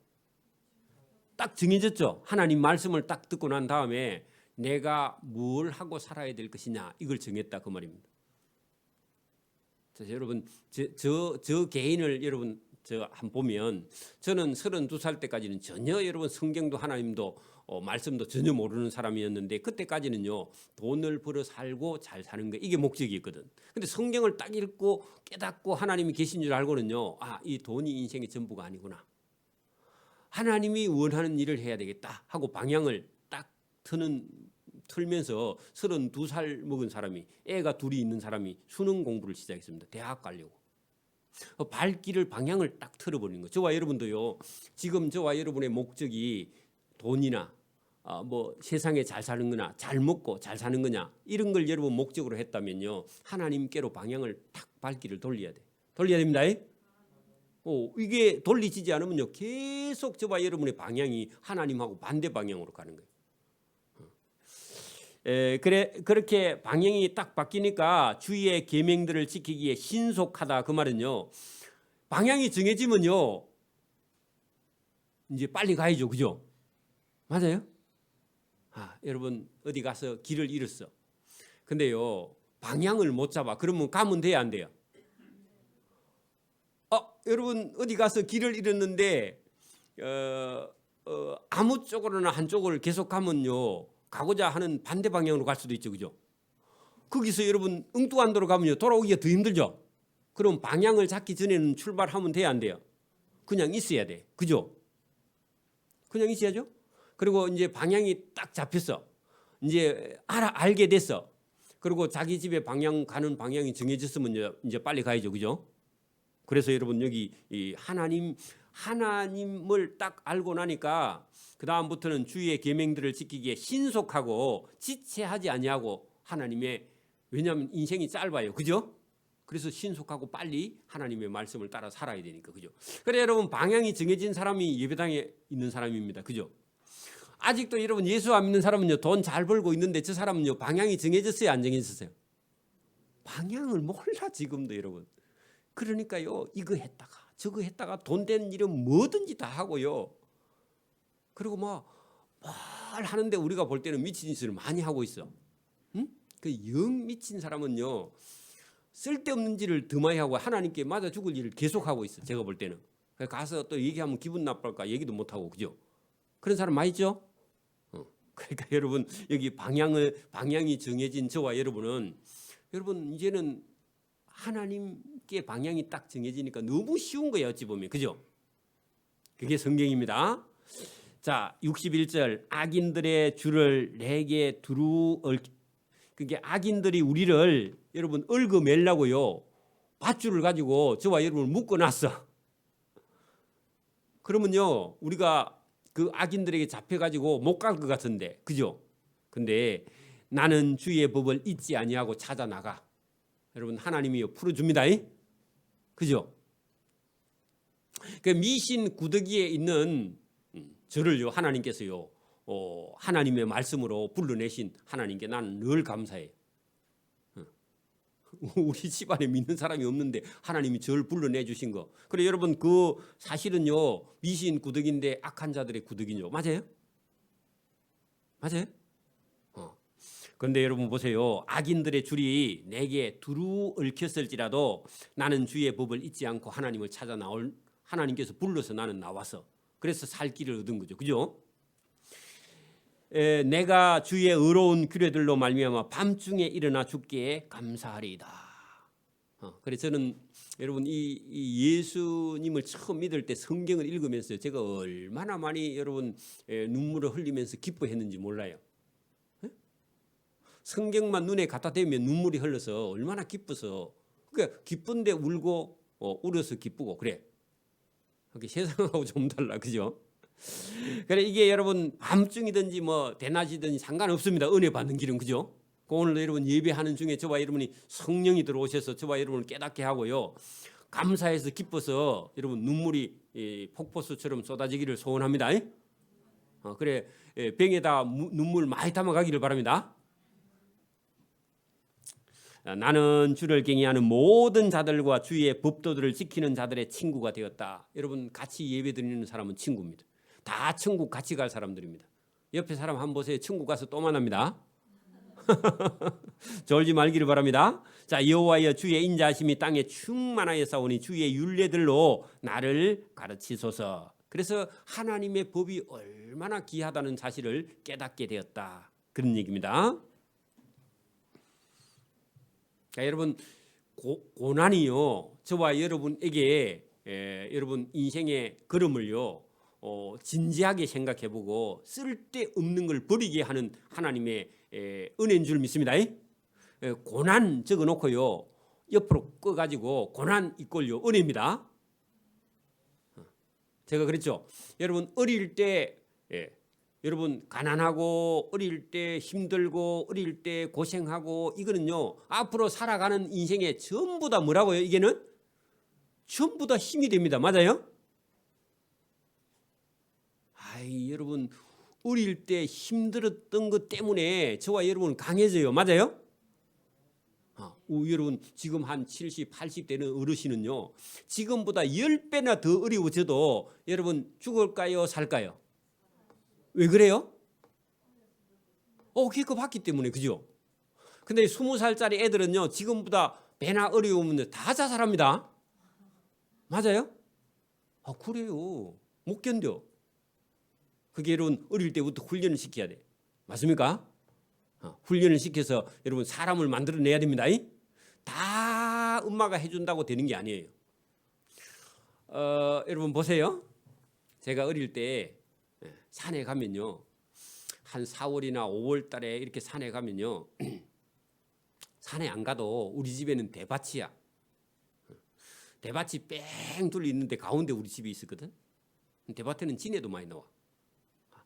딱 정해졌죠. 하나님 말씀을 딱 듣고 난 다음에 내가 뭘 하고 살아야 될 것이냐 이걸 정했다 그 말입니다. 자, 여러분 저 개인을 여러분 저 한 보면 저는 32살 때까지는 전혀 여러분 성경도 하나님도 말씀도 전혀 모르는 사람이었는데 그때까지는요 돈을 벌어 살고 잘 사는 거 이게 목적이었거든. 근데 성경을 딱 읽고 깨닫고 하나님이 계신 줄 알고는요 이 돈이 인생의 전부가 아니구나. 하나님이 원하는 일을 해야 되겠다 하고 방향을 딱 틀면서 32살 먹은 사람이 애가 둘이 있는 사람이 수능 공부를 시작했습니다. 대학 가려고. 발길을 방향을 딱 틀어버리는 거. 저와 여러분도요. 지금 저와 여러분의 목적이 돈이나 뭐 세상에 잘 사는 거나 잘 먹고 잘 사는 거냐 이런 걸 여러분 목적으로 했다면요. 하나님께로 방향을 딱 발길을 돌려야 돼. 돌려야 됩니다. 이게 돌리지지 않으면요. 계속 저와 여러분의 방향이 하나님하고 반대 방향으로 가는 거예요. 그렇게 방향이 딱 바뀌니까 주의 계명들을 지키기에 신속하다 그 말은요. 방향이 정해지면요. 이제 빨리 가야죠. 그죠? 맞아요? 여러분 어디 가서 길을 잃었어. 근데요. 방향을 못 잡아. 그러면 가면 돼야 안 돼요? 여러분 어디 가서 길을 잃었는데 아무 쪽으로나 한쪽을 계속 가면요. 가고자 하는 반대 방향으로 갈 수도 있죠. 그죠? 거기서 여러분 엉뚱한 데로 가면요. 돌아오기가 더 힘들죠. 그럼 방향을 잡기 전에는 출발하면 돼야 안 돼요? 그냥 있어야 돼. 그죠? 그냥 있어야죠. 그리고 이제 방향이 딱 잡혔어. 이제 알게 됐어. 그리고 자기 집에 가는 방향이 정해졌으면 이제 빨리 가야죠. 그죠? 그래서 여러분 여기 이 하나님을 딱 알고 나니까 그 다음부터는 주의 계명들을 지키기에 신속하고 지체하지 아니하고 하나님의 왜냐하면 인생이 짧아요. 그죠? 그래서 신속하고 빨리 하나님의 말씀을 따라 살아야 되니까. 그죠? 그래 여러분 방향이 정해진 사람이 예배당에 있는 사람입니다. 그죠? 아직도 여러분 예수 안 믿는 사람은요. 돈 잘 벌고 있는데 저 사람은요. 방향이 정해졌어요? 안 정해졌어요? 방향을 몰라 지금도 여러분. 그러니까요. 이거 했다가 저거 했다가 돈 되는 일은 뭐든지 다 하고요. 그리고 말 하는데 우리가 볼 때는 미친 짓을 많이 하고 있어. 응? 그 영 미친 사람은요. 쓸데없는 일을 더 많이 하고 하나님께 맞아 죽을 일을 계속하고 있어. 제가 볼 때는. 가서 또 얘기하면 기분 나쁠까 얘기도 못하고. 그죠? 그런 사람 많이 있죠? 그러니까 여러분 여기 방향이 정해진 저와 여러분은 여러분 이제는 하나님께 방향이 딱 정해지니까 너무 쉬운 거예요. 어찌 보면. 그죠? 그게 성경입니다. 자, 61절 악인들의 줄을 내게 두루 그게 악인들이 우리를 여러분 얽어매려고요. 밧줄을 가지고 저와 여러분을 묶어놨어. 그러면요 우리가 그 악인들에게 잡혀가지고 못 갈 것 같은데, 그죠? 근데 나는 주의 법을 잊지 아니하고 찾아 나가. 여러분 하나님이요 풀어줍니다. 그죠? 그 미신 구더기에 있는 저를요 하나님께서요 하나님의 말씀으로 불러내신 하나님께 나는 늘 감사해요. 우리 집안에 믿는 사람이 없는데 하나님이 저를 불러내 주신 거. 그래 여러분 그 사실은요 미신 구더기인데 악한 자들의 구더기죠. 맞아요? 맞아요? 그런데 여러분 보세요. 악인들의 줄이 내게 두루 얽혔을지라도 나는 주의 법을 잊지 않고 하나님을 찾아 나올, 하나님께서 불러서 나는 나와서 그래서 살 길을 얻은 거죠. 그죠? 내가 주의 의로운 규례들로 말미암아 밤중에 일어나 주께 감사하리이다. 그래서 저는 여러분 이 예수님을 처음 믿을 때 성경을 읽으면서 제가 얼마나 많이 여러분 눈물을 흘리면서 기뻐했는지 몰라요. 성경만 눈에 갖다 대면 눈물이 흘러서 얼마나 기뻐서, 그러니까 기쁜데 울고 울어서 기쁘고 그래. 그게 세상하고 좀 달라, 그죠? 그래 이게 여러분 밤중이든지 뭐 대낮이든지 상관없습니다. 은혜 받는 길은, 그죠? 오늘 여러분 예배하는 중에 저와 여러분이 성령이 들어오셔서 저와 여러분을 깨닫게 하고요, 감사해서 기뻐서 여러분 눈물이 폭포수처럼 쏟아지기를 소원합니다. 그래 병에다 눈물 많이 담아가기를 바랍니다. 나는 주를 경외하는 모든 자들과 주의 법도들을 지키는 자들의 친구가 되었다. 여러분 같이 예배드리는 사람은 친구입니다. 다 천국 같이 갈 사람들입니다. 옆에 사람 한번 보세요. 천국 가서 또 만납니다. 졸지 말기를 바랍니다. 자, 여호와여 주의 인자하심이 땅에 충만하여 싸우니 주의 율례들로 나를 가르치소서. 그래서 하나님의 법이 얼마나 귀하다는 사실을 깨닫게 되었다. 그런 얘기입니다. 자, 여러분 고난이요 저와 여러분에게 여러분 인생의 걸음을요 진지하게 생각해보고 쓸데없는 걸 버리게 하는 하나님의 은혜인 줄 믿습니다. 고난 적어놓고요 옆으로 꺼가지고 고난 이꼴요 은혜입니다. 제가 그랬죠. 여러분 어릴 때 여러분 가난하고 어릴 때 힘들고 어릴 때 고생하고 이거는요 앞으로 살아가는 인생에 전부 다 뭐라고요? 이게는 전부 다 힘이 됩니다. 맞아요? 여러분 어릴 때 힘들었던 것 때문에 저와 여러분은 강해져요. 맞아요? 여러분 지금 한 70, 80대는 어르신은요 지금보다 10배나 더 어려워져도 여러분 죽을까요? 살까요? 왜 그래요? 그거 봤기 때문에, 그죠? 근데 20살짜리 애들은요 지금보다 배나 어려우면 다 자살합니다. 맞아요? 그래요. 못 견뎌. 그게 여러분 어릴 때부터 훈련을 시켜야 돼. 맞습니까? 훈련을 시켜서 여러분 사람을 만들어내야 됩니다. 다 엄마가 해준다고 되는 게 아니에요. 여러분 보세요. 제가 어릴 때 산에 가면요 한 4월이나 5월 달에 이렇게 산에 가면요 산에 안 가도 우리 집에는 대밭이야. 대밭이 뺑 둘러 있는데 가운데 우리 집이 있었거든. 대밭에는 진해도 많이 나와.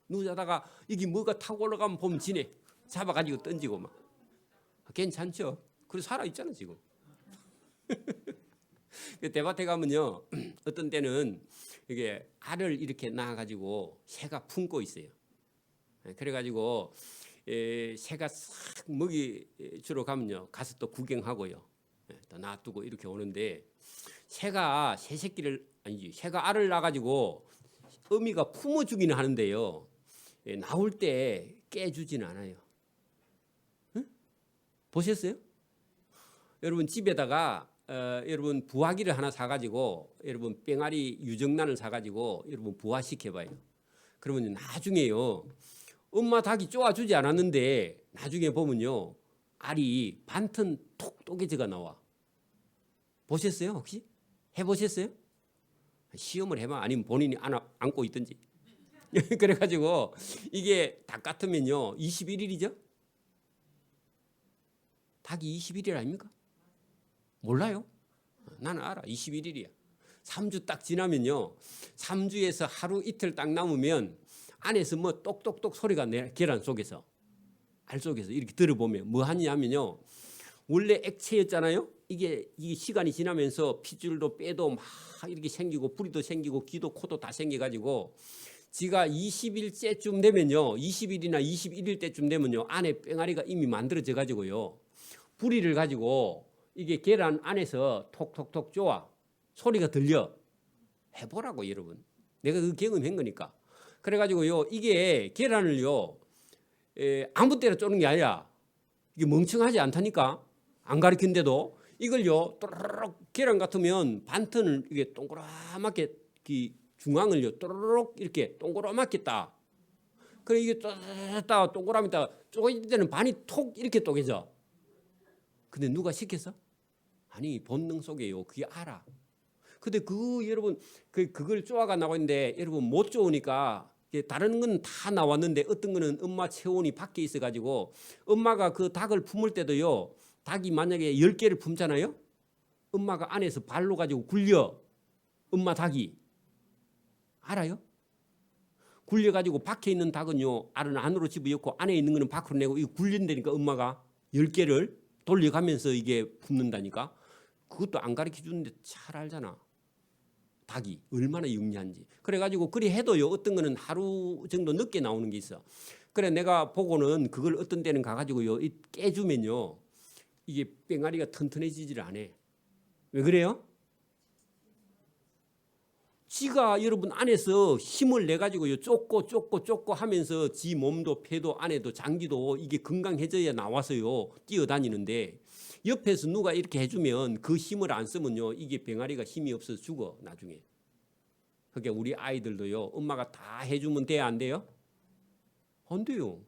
누워 자다가 이게 뭐가 타고 올라가면 보면 진해 잡아가지고 던지고 막. 괜찮죠? 그래서 살아있잖아 지금. 대밭에 가면요 어떤 때는 이게 알을 이렇게 낳아가지고 새가 품고 있어요. 그래가지고 새가 싹 먹이 주러 가면요 가서 또 구경하고요 또 놔두고 이렇게 오는데 새가 새 새끼를 아니지 새가 알을 낳아가지고 어미가 품어주기는 하는데요 나올 때 깨주지는 않아요. 응? 보셨어요? 여러분 집에다가 여러분 부화기를 하나 사가지고 여러분 뺑아리 유정란을 사가지고 여러분 부화시켜봐요. 그러면 나중에요 엄마 닭이 쪼아주지 않았는데 나중에 보면요 알이 반튼 톡 쪼개져가 나와. 보셨어요? 혹시? 해보셨어요? 시험을 해봐. 아니면 본인이 안고 있든지. 그래가지고 이게 닭 같으면요 21일이죠. 닭이 21일 아닙니까? 몰라요? 나는 알아. 21일이야. 3주 딱 지나면요 3주에서 하루 이틀 딱 남으면 안에서 뭐 똑똑똑 소리가 내. 계란 속에서 알 속에서 이렇게 들어보면 뭐 하냐면요 원래 액체였잖아요. 이게 시간이 지나면서 핏줄도 빼도 막 이렇게 생기고 뿌리도 생기고 귀도 코도 다 생겨가지고 지가 20일째쯤 되면요 20일이나 21일 때쯤 되면요 안에 뺑아리가 이미 만들어져 가지고요 뿌리를 가지고 이게 계란 안에서 톡톡톡 쪼아 소리가 들려. 해보라고 여러분. 내가 그 경험한 거니까. 그래가지고요 이게 계란을요 아무 때나 쪼는 게 아니라 이게 멍청하지 않다니까. 안 가르친데도 이걸요 또르륵 계란 같으면 반턴을 이게 동그랗게 중앙을요 또르륵 이렇게 동그랗게 따. 그래 이게 따 동그라미 따 쪼개질 때는 반이 톡 이렇게 쪼개져. 근데 누가 시켰어? 아니 본능 속에요 그게 알아. 근데 여러분 그걸 쪼아가 나와 있는데 여러분 못 쪼으니까 다른 건 다 나왔는데 어떤 거는 엄마 체온이 밖에 있어 가지고 엄마가 그 닭을 품을 때도요 닭이 만약에 10개를 품잖아요. 엄마가 안에서 발로 가지고 굴려. 엄마 닭이 알아요? 굴려 가지고 밖에 있는 닭은요 알은 안으로 집어넣고 안에 있는 거는 밖으로 내고 이거 굴린다니까. 엄마가 10개를 돌려가면서 이게 품는다니까. 그것도 안 가르쳐 주는데 잘 알잖아. 닭이 얼마나 영리한지. 그래가지고 그리 해도요 어떤 거는 하루 정도 늦게 나오는 게 있어. 그래 내가 보고는 그걸 어떤 때는 가가지고요 깨주면요 이게 뺑아리가 튼튼해지질 않아. 왜 그래요? 지가 여러분 안에서 힘을 내 가지고요 쫓고 하면서 지 몸도 폐도 안에도 장기도 이게 건강해져야 나와서요 뛰어다니는데 옆에서 누가 이렇게 해주면 그 힘을 안 쓰면요 이게 병아리가 힘이 없어서 죽어 나중에. 그러니까 우리 아이들도요 엄마가 다 해주면 돼 안 돼요? 안 돼요.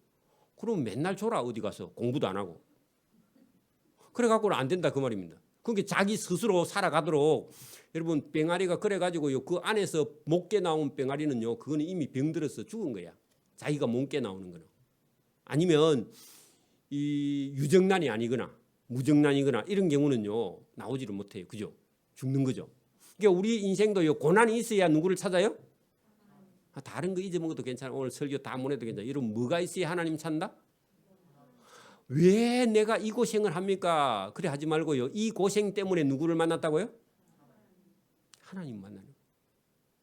그럼 맨날 줘라 어디 가서 공부도 안 하고. 그래갖고는 안 된다 그 말입니다. 그러니까 자기 스스로 살아가도록 여러분 병아리가 그래가지고요 그 안에서 못 깨 나온 병아리는요 그거는 이미 병들어서 죽은 거야. 자기가 못 깨 나오는 거는. 아니면 이 유정란이 아니거나 무정란이거나 이런 경우는요 나오지를 못해요. 그죠? 죽는 거죠. 그러니까 우리 인생도요 고난이 있어야 누구를 찾아요? 다른 거 잊어먹어도 괜찮아. 오늘 설교 다 못 해도 괜찮아. 여러분 뭐가 있어야 하나님 찾는다? 왜 내가 이 고생을 합니까? 그래 하지 말고요. 이 고생 때문에 누구를 만났다고요? 하나님 만나는 거예요.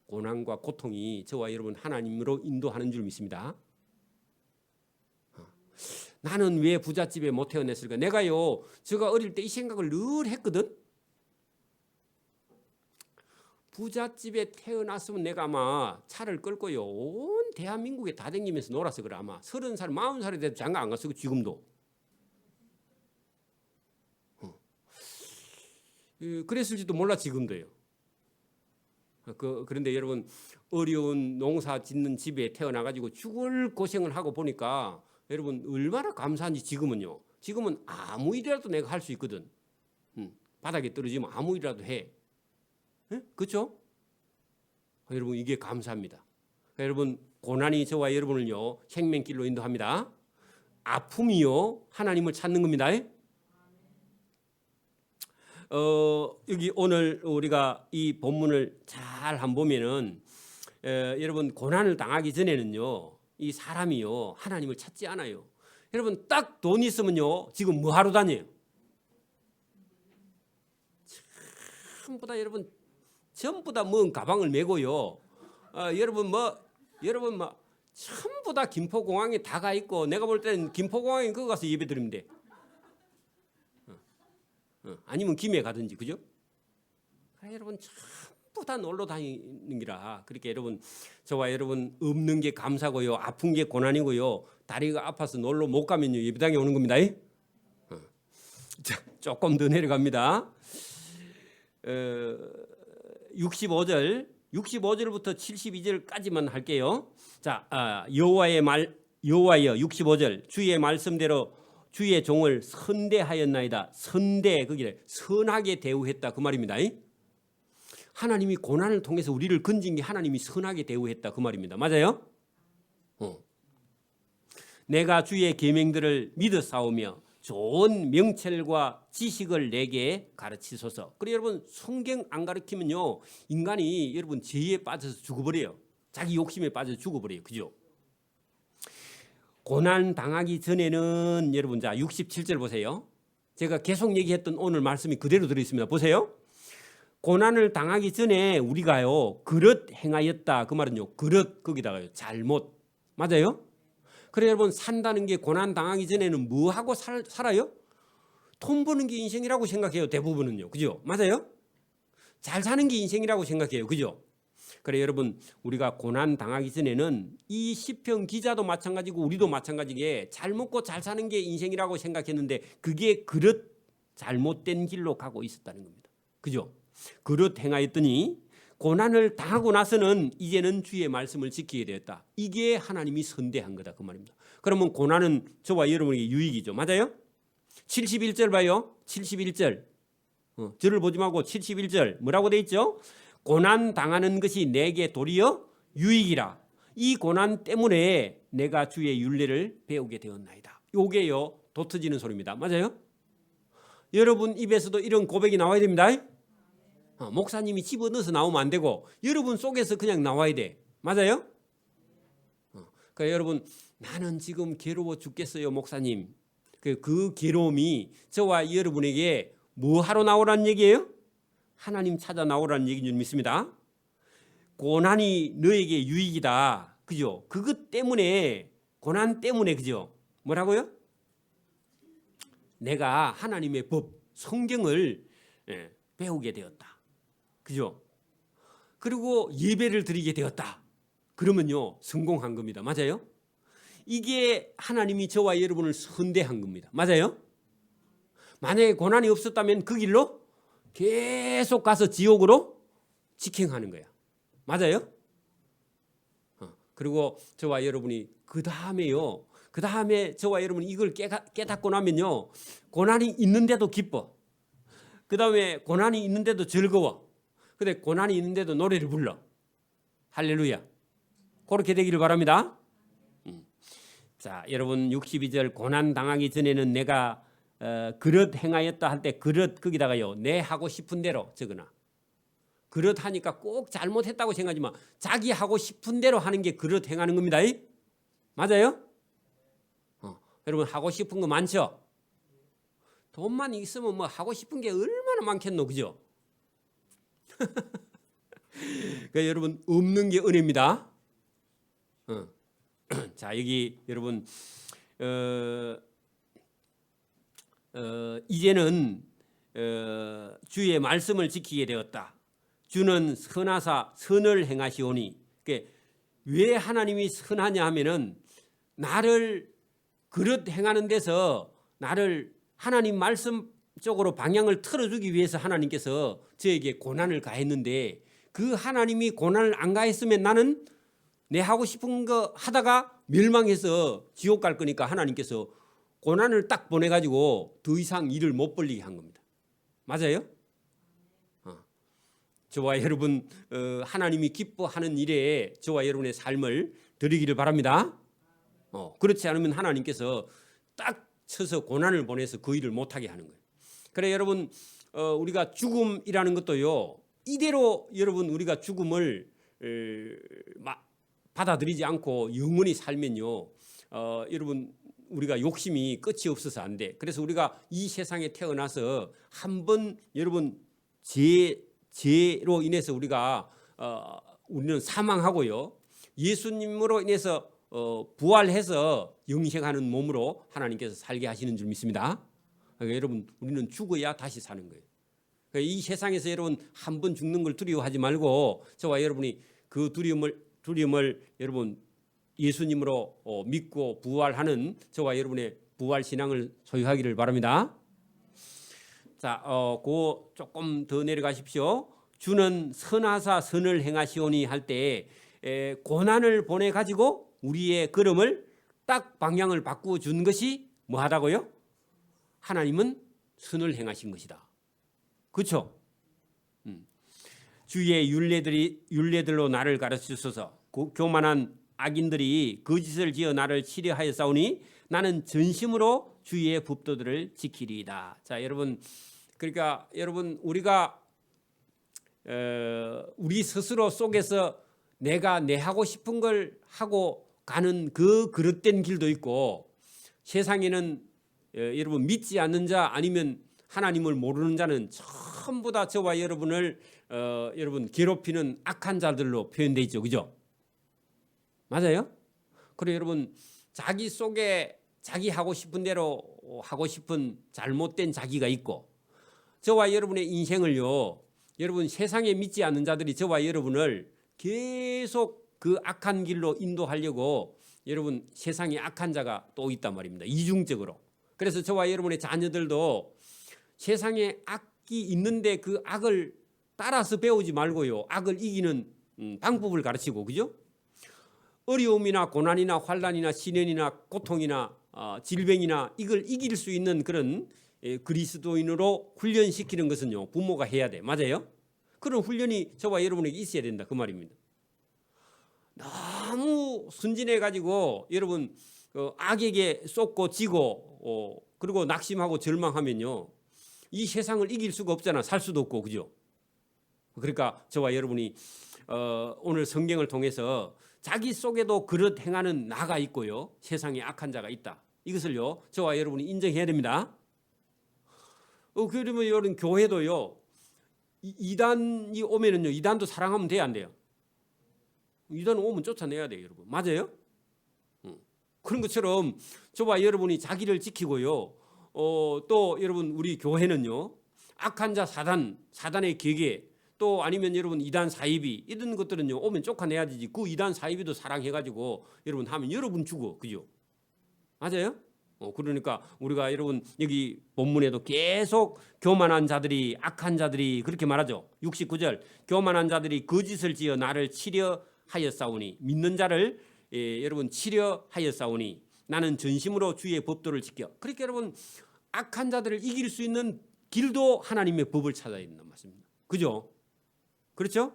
고난과 고통이 저와 여러분 하나님으로 인도하는 줄 믿습니다. 나는 왜 부잣집에 못 태어났을까? 내가요 제가 어릴 때 이 생각을 늘 했거든. 부잣집에 태어났으면 내가 아마 차를 끌고요 온 대한민국에 다 다니면서 놀아서 그래. 아마 30살 40살이 돼도 장가 안 갔어. 지금도. 그랬을지도 몰라. 지금도요. 그런데 여러분 어려운 농사 짓는 집에 태어나가지고 죽을 고생을 하고 보니까 여러분 얼마나 감사한지. 지금은요 지금은 아무 일이라도 내가 할 수 있거든. 바닥에 떨어지면 아무 일이라도 해. 그렇죠? 여러분 이게 감사합니다. 여러분 고난이 저와 여러분을요 생명길로 인도합니다. 아픔이요 하나님을 찾는 겁니다. 여기 오늘 우리가 이 본문을 잘 한번 보면은 여러분 고난을 당하기 전에는요 이 사람이요 하나님을 찾지 않아요. 여러분 딱 돈 있으면요 지금 뭐 하러 다녀요? 전부 다 먼 가방을 메고요. 여러분 전부 다 김포공항에 다 가 있고 내가 볼 때는 김포공항에 그거 가서 예배 드리면 돼. 아니면 김해 가든지. 그죠? 여러분 전부 다 놀러 다니는 기라. 그렇게 여러분 저와 여러분 없는 게 감사고요 아픈 게 고난이고요 다리가 아파서 놀러 못 가면요 예배당에 오는 겁니다. 자, 조금 더 내려갑니다. 65절부터 72절까지만 할게요. 자, 여호와여 65절 주의 말씀대로 주의 종을 선대하였나이다. 선대 그게 선하게 대우했다 그 말입니다. 하나님이 고난을 통해서 우리를 건진 게 하나님이 선하게 대우했다 그 말입니다. 맞아요? 내가 주의 계명들을 믿어 싸우며 좋은 명철과 지식을 내게 가르치소서. 그래 여러분 성경 안 가르치면요 인간이 여러분 죄에 빠져서 죽어버려요. 자기 욕심에 빠져서 죽어버려요. 그죠? 고난 당하기 전에는 여러분 자 67절 보세요. 제가 계속 얘기했던 오늘 말씀이 그대로 들어있습니다. 보세요. 고난을 당하기 전에 우리가요 그릇 행하였다. 그 말은요 그릇 거기다가요 잘못 맞아요? 그래 여러분 산다는 게 고난 당하기 전에는 뭐 하고 살아요? 돈 버는 게 인생이라고 생각해요. 대부분은요. 그죠? 맞아요? 잘 사는 게 인생이라고 생각해요. 그죠? 그래 여러분 우리가 고난 당하기 전에는 이 시편 기자도 마찬가지고 우리도 마찬가지게 잘 먹고 잘 사는 게 인생이라고 생각했는데 그게 그릇 잘못된 길로 가고 있었다는 겁니다. 그죠? 그릇 행하였더니 고난을 당하고 나서는 이제는 주의 말씀을 지키게 되었다. 이게 하나님이 선대한 거다 그 말입니다. 그러면 고난은 저와 여러분에게 유익이죠. 맞아요? 71절 봐요. 71절. 절을 보지 말고 71절 뭐라고 돼 있죠? 고난 당하는 것이 내게 도리어 유익이라. 이 고난 때문에 내가 주의 율례를 배우게 되었나이다. 요게요 도 터지는 소리입니다. 맞아요? 여러분 입에서도 이런 고백이 나와야 됩니다. 목사님이 집어넣어서 나오면 안 되고 여러분 속에서 그냥 나와야 돼. 맞아요? 그러니까 여러분 나는 지금 괴로워 죽겠어요 목사님. 그 괴로움이 저와 여러분에게 뭐 하러 나오라는 얘기예요? 하나님 찾아 나오라는 얘기인 줄 믿습니다. 고난이 너에게 유익이다. 그죠? 그것 때문에 고난 때문에 그죠? 뭐라고요? 내가 하나님의 법 성경을 배우게 되었다. 그죠? 그리고 예배를 드리게 되었다. 그러면요 성공한 겁니다. 맞아요? 이게 하나님이 저와 여러분을 선대한 겁니다. 맞아요? 만약에 고난이 없었다면 그 길로 계속 가서 지옥으로 직행하는 거야. 맞아요? 그리고 저와 여러분이 그 다음에 저와 여러분이 이걸 깨닫고 나면요 고난이 있는데도 기뻐. 그 다음에 고난이 있는데도 즐거워. 근데 고난이 있는데도 노래를 불러. 할렐루야. 그렇게 되기를 바랍니다. 자, 여러분 62절 고난 당하기 전에는 내가 그릇 행하였다 할 때 그릇 거기다가요 내 하고 싶은 대로 적으나. 그릇 하니까 꼭 잘못했다고 생각하지 마. 자기 하고 싶은 대로 하는 게 그릇 행하는 겁니다. 맞아요? 여러분 하고 싶은 거 많죠? 돈만 있으면 뭐 하고 싶은 게 얼마나 많겠노. 그죠? 그러니까 여러분 없는 게 은혜입니다. 자 여기 여러분 이제는 주의 말씀을 지키게 되었다. 주는 선하사 선을 행하시오니. 왜 하나님이 선하냐 하면은 나를 그릇 행하는 데서 나를 하나님 말씀 쪽으로 방향을 틀어주기 위해서 하나님께서 저에게 고난을 가했는데 그 하나님이 고난을 안 가했으면 나는 내 하고 싶은 거 하다가 멸망해서 지옥 갈 거니까 하나님께서 고난을 딱 보내가지고 더 이상 일을 못 벌리게 한 겁니다. 맞아요? 저와 여러분 하나님이 기뻐하는 일에 저와 여러분의 삶을 드리기를 바랍니다. 그렇지 않으면 하나님께서 딱 쳐서 고난을 보내서 그 일을 못하게 하는 거예요. 그래 여러분 우리가 죽음이라는 것도요 이대로 여러분 우리가 죽음을 받아들이지 않고 영원히 살면요 여러분 우리가 욕심이 끝이 없어서 안 돼. 그래서 우리가 이 세상에 태어나서 한번 여러분 죄로 인해서 우리가 우리는 사망하고요 예수님으로 인해서 부활해서 영생하는 몸으로 하나님께서 살게 하시는 줄 믿습니다. 그러니까 여러분 우리는 죽어야 다시 사는 거예요. 그러니까 이 세상에서 여러분 한 번 죽는 걸 두려워하지 말고 저와 여러분이 그 두려움을 여러분 예수님으로 믿고 부활하는 저와 여러분의 부활 신앙을 소유하기를 바랍니다. 자, 그 조금 더 내려가십시오. 주는 선하사 선을 행하시오니 할 때 고난을 보내 가지고 우리의 걸음을 딱 방향을 바꾸어 준 것이 뭐하다고요? 하나님은 선을 행하신 것이다. 그렇죠? 주의 율례들로 나를 가르치소서. 교만한 악인들이 거짓을 지어 나를 치려하였사오니 나는 전심으로 주의 법도들을 지키리이다. 자, 여러분, 그러니까 여러분 우리가 우리 스스로 속에서 내가 내 하고 싶은 걸 하고 가는 그 그릇된 길도 있고, 세상에는 여러분 믿지 않는 자 아니면 하나님을 모르는 자는 전부 다 저와 여러분을 여러분 괴롭히는 악한 자들로 표현되어 있죠, 그죠? 맞아요? 그래 여러분, 자기 속에 자기 하고 싶은 대로 하고 싶은 잘못된 자기가 있고, 저와 여러분의 인생을요, 여러분 세상에 믿지 않는 자들이 저와 여러분을 계속 그 악한 길로 인도하려고 여러분 세상에 악한 자가 또 있단 말입니다. 이중적으로. 그래서 저와 여러분의 자녀들도 세상에 악이 있는데 그 악을 따라서 배우지 말고요, 악을 이기는 방법을 가르치고, 그죠? 어려움이나 고난이나 환난이나 시련이나 고통이나 질병이나 이걸 이길 수 있는 그런 그리스도인으로 훈련시키는 것은요, 부모가 해야 돼. 맞아요? 그런 훈련이 저와 여러분에게 있어야 된다, 그 말입니다. 너무 순진해 가지고 여러분 악에게 쏟고 지고 그리고 낙심하고 절망하면요, 이 세상을 이길 수가 없잖아. 살 수도 없고, 그죠? 그러니까 저와 여러분이 오늘 성경을 통해서 자기 속에도 그릇 행하는 나가 있고요, 세상에 악한 자가 있다, 이것을요 저와 여러분이 인정해야 됩니다. 그러면 여러분 교회도요, 이단이 오면은요, 이단도 사랑하면 돼야 안 돼요? 이단 오면 쫓아내야 돼요, 여러분. 맞아요? 그런 것처럼 저와 여러분이 자기를 지키고요, 또 여러분 우리 교회는요, 악한 자 사단의 계계, 또 아니면 여러분 이단 사이비 이런 것들은요 오면 쫓아내야지. 그 이단 사이비도 사랑해가지고 여러분 하면 여러분 주고, 그죠? 맞아요? 그러니까 우리가 여러분 여기 본문에도 계속 교만한 자들이, 악한 자들이 그렇게 말하죠. 69절, 교만한 자들이 거짓을 지어 나를 치려하였사오니, 믿는 자를 여러분 치려하였사오니 나는 전심으로 주의 법도를 지켜. 그렇게 여러분 악한 자들을 이길 수 있는 길도 하나님의 법을 찾아야 된다는 말씀입니다. 그죠? 그렇죠?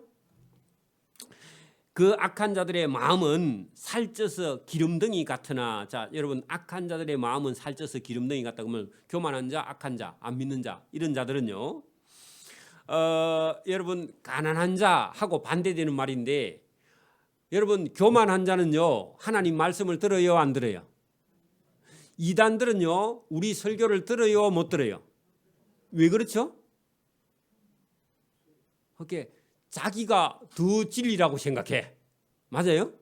그 악한 자들의 마음은 살쪄서 기름덩이 같으나, 자 여러분, 악한 자들의 마음은 살쪄서 기름덩이 같다 그러면 교만한 자, 악한 자, 안 믿는 자, 이런 자들은요 여러분 가난한 자하고 반대되는 말인데, 여러분 교만한 자는요 하나님 말씀을 들어요, 안 들어요? 이단들은요 우리 설교를 들어요, 못 들어요? 왜 그렇죠? 그렇게 자기가 더 진리라고 생각해. 맞아요?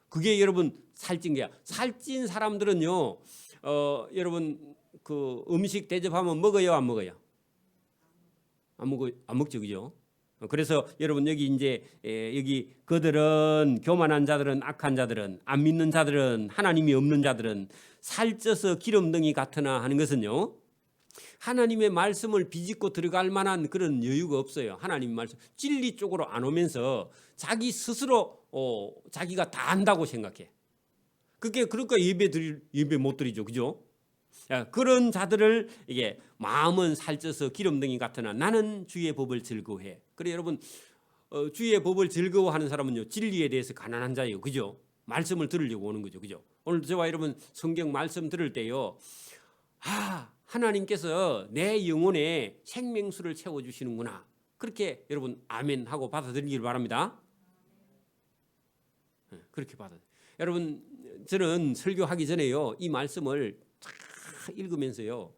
그게 여러분 살찐 게야. 살찐 사람들은요 여러분 그 음식 대접하면 먹어요, 안 먹어요? 안 먹죠, 그죠? 그래서 여러분 여기 이제 여기 그들은, 교만한 자들은, 악한 자들은, 안 믿는 자들은, 하나님이 없는 자들은 살쪄서 기름덩이 같으나 하는 것은요, 하나님의 말씀을 비집고 들어갈 만한 그런 여유가 없어요. 하나님 말씀 진리 쪽으로 안 오면서 자기 스스로 자기가 다 안다고 생각해. 그게 그러니까 예배 못 드리죠, 그죠? 그런 자들을 이게 마음은 살쪄서 기름덩이 같으나 나는 주의 법을 즐거워해. 그래 여러분 주의 법을 즐거워하는 사람은요 진리에 대해서 가난한 자예요, 그죠? 말씀을 들으려고 오는 거죠, 그죠? 오늘 저와 여러분 성경 말씀 들을 때요, 하나님께서 내 영혼에 생명수를 채워주시는구나, 그렇게 여러분 아멘 하고 받아들이길 바랍니다. 그렇게 여러분 저는 설교하기 전에요 이 말씀을 읽으면서요,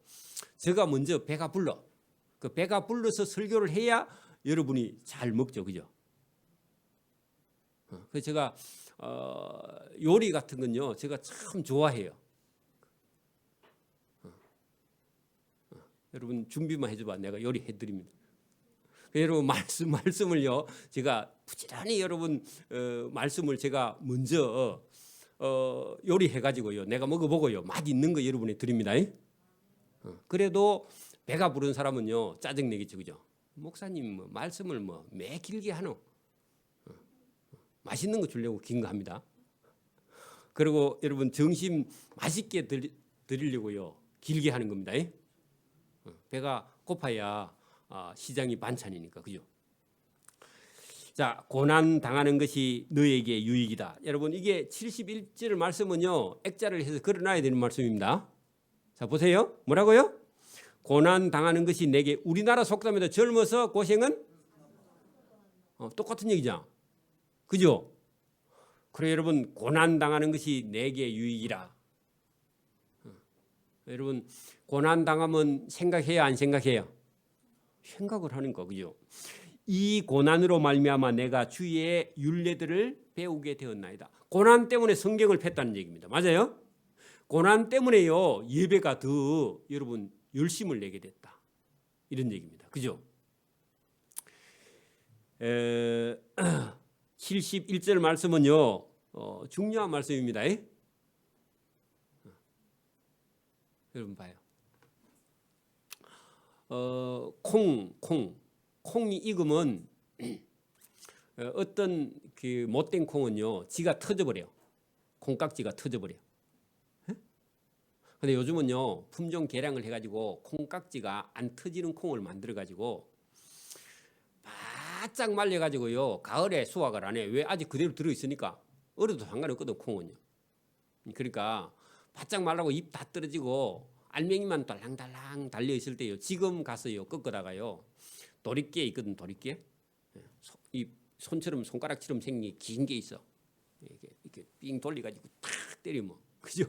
제가 먼저 배가 불러. 그 배가 불러서 설교를 해야 여러분이 잘 먹죠, 그죠? 그래서 제가 요리 같은 건요 제가 참 좋아해요. 여러분 준비만 해줘봐, 내가 요리해 드립니다. 여러분 말씀을요 제가 부지런히 여러분 말씀을 제가 먼저 요리해 가지고요 내가 먹어보고요 맛 있는 거 여러분이 드립니다. 그래도 배가 부른 사람은요 짜증 내겠죠, 그죠? 목사님 뭐 말씀을 뭐 매 길게 하노? 맛있는 거 주려고 긴 거 합니다. 그리고 여러분 점심 맛있게 드리려고요 길게 하는 겁니다. 배가 고파야 시장이 반찬이니까, 그죠? 자, 고난 당하는 것이 너에게 유익이다. 여러분, 이게 71절 말씀은요, 액자를 해서 걸어놔야 되는 말씀입니다. 자, 보세요. 뭐라고요? 고난 당하는 것이 내게, 우리나라 속담에도 젊어서 고생은 똑같은 얘기죠. 그죠? 그래 여러분, 고난 당하는 것이 내게 유익이라. 여러분, 고난 당하면 생각해야 안 생각해요? 생각을 하는 거, 그죠? 이 고난으로 말미암아 내가 주의 율례들을 배우게 되었나이다. 고난 때문에 성경을 폈다는 얘기입니다. 맞아요? 고난 때문에요, 예배가 더 여러분 열심을 내게 됐다. 이런 얘기입니다. 그죠? 71절 말씀은요, 중요한 말씀입니다. 여러분 봐요. 콩이 익으면 어떤 그 못된 콩은요, 지가 터져버려요. 콩깍지가 터져버려요. 근데 요즘은요, 품종 개량을 해가지고 콩깍지가 안 터지는 콩을 만들어가지고 바짝 말려가지고요, 가을에 수확을 안 해. 왜? 아직 그대로 들어있으니까. 얼어도 상관없거든, 콩은요. 그러니까 바짝 말라고 잎 다 떨어지고 알맹이만 달랑달랑 달려있을 때요, 지금 가서요, 꺾어다가요, 도리깨 있거든, 도리깨. 이 손처럼, 손가락처럼 생긴 긴 게 있어. 이렇게 삥 돌려가지고 탁 때리면, 그죠?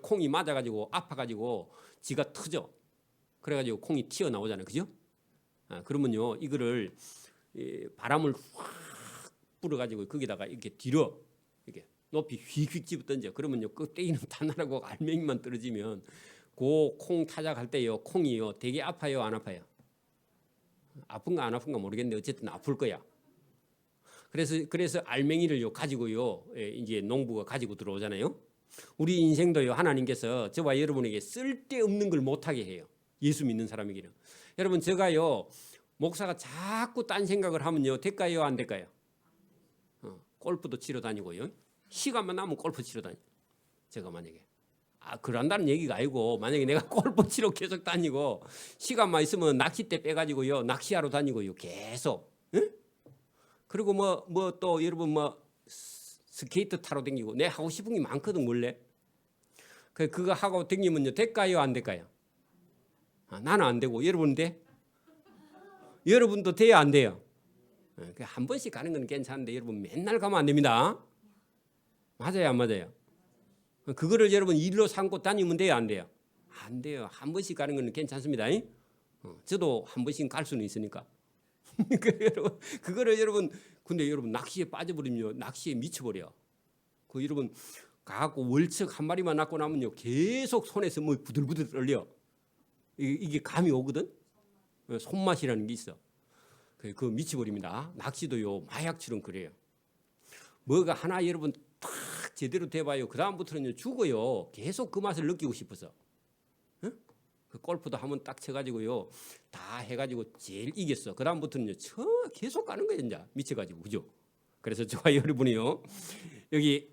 콩이 맞아가지고 아파가지고 지가 터져. 그래가지고 콩이 튀어나오잖아요, 그죠? 그러면요, 이거를 바람을 확 불어가지고 거기다가 이렇게 뒤로 이렇게 높이 휙휙 집어 던져. 그러면요, 껍데기는 다 나라고 알맹이만 떨어지면 그 콩 타작할 때요, 콩이요 되게 아파요, 안 아파요? 아픈가 안 아픈가 모르겠는데 어쨌든 아플 거야. 그래서 알맹이를요 가지고요, 이제 농부가 가지고 들어오잖아요. 우리 인생도요, 하나님께서 저와 여러분에게 쓸데없는 걸 못하게 해요. 예수 믿는 사람에게는. 여러분, 제가요, 목사가 자꾸 딴 생각을 하면요, 될까요, 안 될까요? 골프도 치러 다니고요, 시간만 나면 골프 치러 다니고. 제가 만약에 그런다는 얘기가 아니고, 만약에 내가 골프 치러 계속 다니고 시간만 있으면 낚싯대 빼가지고요, 낚시하러 다니고요, 계속. 응? 그리고 뭐 또 여러분 스케이트 타러 다니고, 내 하고 싶은 게 많거든 원래. 그거 하고 다니면요, 될까요, 안 될까요? 나는 안 되고, 여러분 돼? 여러분도 돼야 안 돼요? 한 번씩 가는 건 괜찮은데 여러분 맨날 가면 안 됩니다. 맞아요, 안 맞아요? 그거를 여러분 일로 삼고 다니면 돼요, 안 돼요? 안 돼요. 한 번씩 가는 건 괜찮습니다. 저도 한 번씩 갈 수는 있으니까. 그거를 여러분, 근데 여러분 낚시에 빠져버리면 낚시에 미쳐버려. 그 여러분 가갖고 월척 한 마리만 낚고 나면요, 계속 손에서 뭐 부들부들 떨려. 이게 감이 오거든. 손맛이라는 게 있어. 그 미쳐버립니다. 낚시도요, 마약처럼 그래요. 뭐가 하나 여러분 탁 제대로 돼봐요, 그 다음부터는 죽어요. 계속 그 맛을 느끼고 싶어서. 그 골프도 한번 딱 쳐가지고요, 다 해가지고 제일 이겼어. 그 다음부터는 계속 가는 거예요, 이제 미쳐가지고, 그죠? 그래서 저와 여러분이요, 여기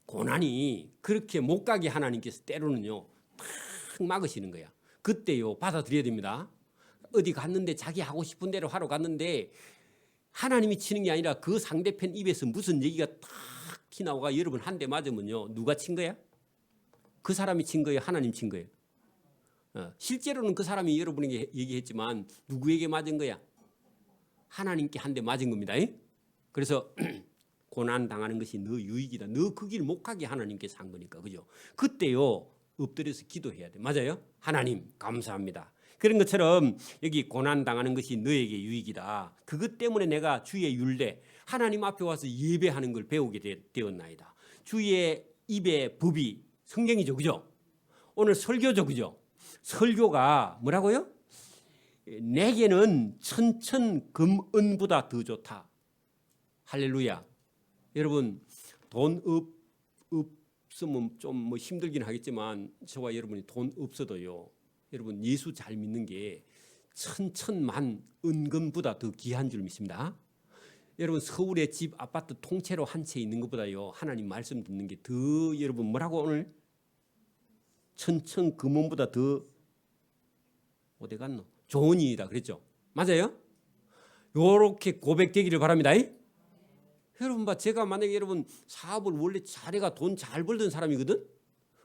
고난이 그렇게 못 가게 하나님께서 때로는요 탁 막으시는 거야. 그때요 받아들여야 됩니다. 어디 갔는데 자기 하고 싶은 대로 하러 갔는데 하나님이 치는 게 아니라 그 상대편 입에서 무슨 얘기가 탁 튀나오가 여러분 한 대 맞으면요, 누가 친 거야? 그 사람이 친 거예요, 하나님 친 거예요? 실제로는 그 사람이 여러분에게 얘기했지만 누구에게 맞은 거야? 하나님께 한 대 맞은 겁니다. 그래서 고난 당하는 것이 너 유익이다. 너 그 길 못 가게 하나님께서 한 거니까, 그죠? 그때요 엎드려서 기도해야 돼. 맞아요? 하나님 감사합니다. 그런 것처럼 여기 고난 당하는 것이 너에게 유익이다. 그것 때문에 내가 주의 율례, 하나님 앞에 와서 예배하는 걸 배우게 되었나이다. 주의 입의 법이 성경이죠, 그죠? 오늘 설교죠, 그죠? 설교가 뭐라고요? 내게는 천천금은보다 더 좋다. 할렐루야. 여러분, 돈 없으면 좀 뭐 힘들긴 하겠지만 저와 여러분이 돈 없어도요, 여러분 예수 잘 믿는 게 천천만 은금보다 더 귀한 줄 믿습니다. 여러분 서울에 집 아파트 통째로 한 채 있는 것보다요, 하나님 말씀 듣는 게 더 여러분 뭐라고 오늘 천천금원보다 더 어디 갔노? 좋은 일이다 그랬죠. 맞아요? 요렇게 고백되기를 바랍니다. 여러분 봐, 제가 만약에 여러분 사업을 원래 자네가 돈 잘 벌던 사람이거든.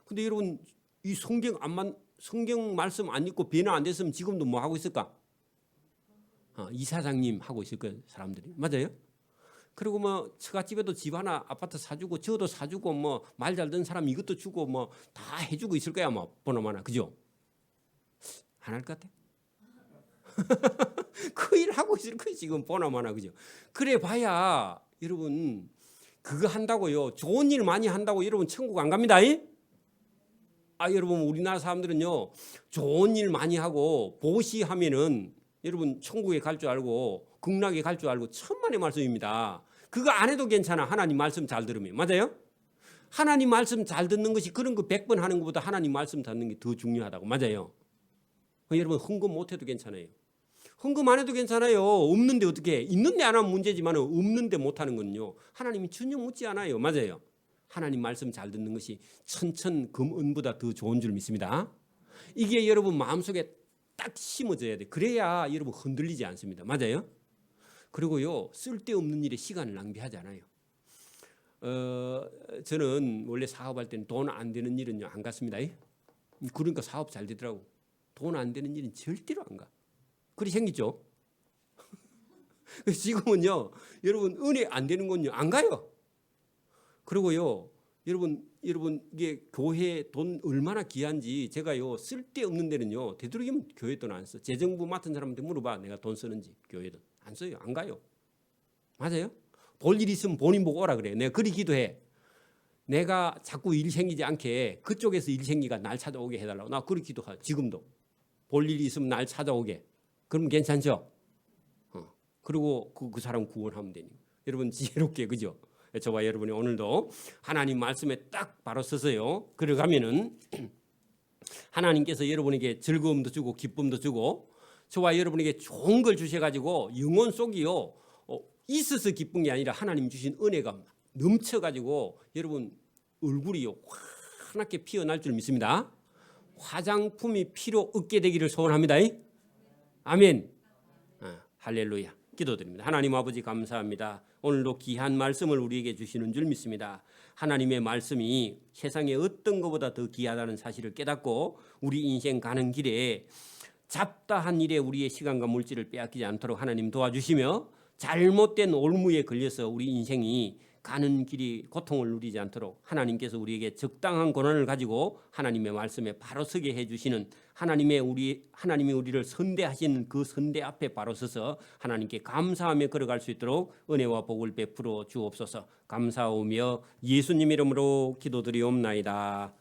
근데 여러분 이 성경 말씀 안 읽고 변화 안 됐으면 지금도 뭐 하고 있을까? 이사장님 하고 있을 거예요, 사람들이. 맞아요? 그리고 뭐 처갓집에도 집 하나 아파트 사주고 저도 사주고 뭐 말 잘 듣는 사람 이것도 주고 뭐 다 해주고 있을 거야, 뭐 보나마나. 그죠? 안 할 것 같아? 그 일 하고 있을 거예요, 지금 보나마나. 그죠? 그래 봐야 여러분 그거 한다고요, 좋은 일 많이 한다고 여러분 천국 안 갑니다. 여러분 우리나라 사람들은요, 좋은 일 많이 하고 보시하면은 여러분 천국에 갈 줄 알고 극락에 갈 줄 알고 천만의 말씀입니다. 그거 안 해도 괜찮아. 하나님 말씀 잘 들으면. 맞아요? 하나님 말씀 잘 듣는 것이 그런 거 100번 하는 것보다 하나님 말씀 듣는 게 더 중요하다고. 맞아요? 여러분 헌금 못 해도 괜찮아요. 헌금 안 해도 괜찮아요. 없는데 어떻게 해? 있는데 안 하면 문제지만 없는데 못 하는 건요, 하나님이 전혀 묻지 않아요. 맞아요? 하나님 말씀 잘 듣는 것이 천천금은보다 더 좋은 줄 믿습니다. 이게 여러분 마음속에 딱 심어져야 돼. 그래야 여러분 흔들리지 않습니다. 맞아요? 그리고요, 쓸데없는 일에 시간을 낭비하지 않아요. 저는 원래 사업할 때는 돈 안 되는 일은요 안 갔습니다. 그러니까 사업 잘 되더라고. 돈 안 되는 일은 절대로 안 가. 그리 생기죠. 지금은요, 여러분 은혜 안 되는 건요 안 가요. 그리고요, 여러분 이게 교회 돈 얼마나 귀한지 제가요 쓸데없는 데는요 되도록이면 교회 돈 안 써. 재정부 맡은 사람한테 물어봐, 내가 돈 쓰는지. 교회 돈 안 써요. 안 가요. 맞아요? 볼 일 있으면 본인 보고 오라 그래. 내가 그리 기도해. 내가 자꾸 일 생기지 않게 그쪽에서 일 생기가 날 찾아오게 해달라고. 나 그리 기도하. 지금도 볼 일이 있으면 날 찾아오게. 그럼 괜찮죠? 그리고 그 사람 구원하면 되니. 여러분 지혜롭게, 그죠? 저와 여러분이 오늘도 하나님 말씀에 딱 바로 서서요 그러가면은 하나님께서 여러분에게 즐거움도 주고 기쁨도 주고 저와 여러분에게 좋은 걸 주셔가지고 영혼 속이요 있어서 기쁜 게 아니라 하나님 주신 은혜가 넘쳐가지고 여러분 얼굴이요 환하게 피어날 줄 믿습니다. 화장품이 필요 없게 되기를 소원합니다. 아멘. 할렐루야. 기도드립니다. 하나님 아버지 감사합니다. 오늘도 귀한 말씀을 우리에게 주시는 줄 믿습니다. 하나님의 말씀이 세상에 어떤 것보다 더 귀하다는 사실을 깨닫고 우리 인생 가는 길에 잡다한 일에 우리의 시간과 물질을 빼앗기지 않도록 하나님 도와주시며 잘못된 올무에 걸려서 우리 인생이 가는 길이 고통을 누리지 않도록 하나님께서 우리에게 적당한 권한을 가지고 하나님의 말씀에 바로 서게 해주시는 하나님이 우리를 선대하시는 그 선대 앞에 바로 서서 하나님께 감사하며 걸어갈 수 있도록 은혜와 복을 베풀어 주옵소서. 감사하며 예수님 이름으로 기도드리옵나이다.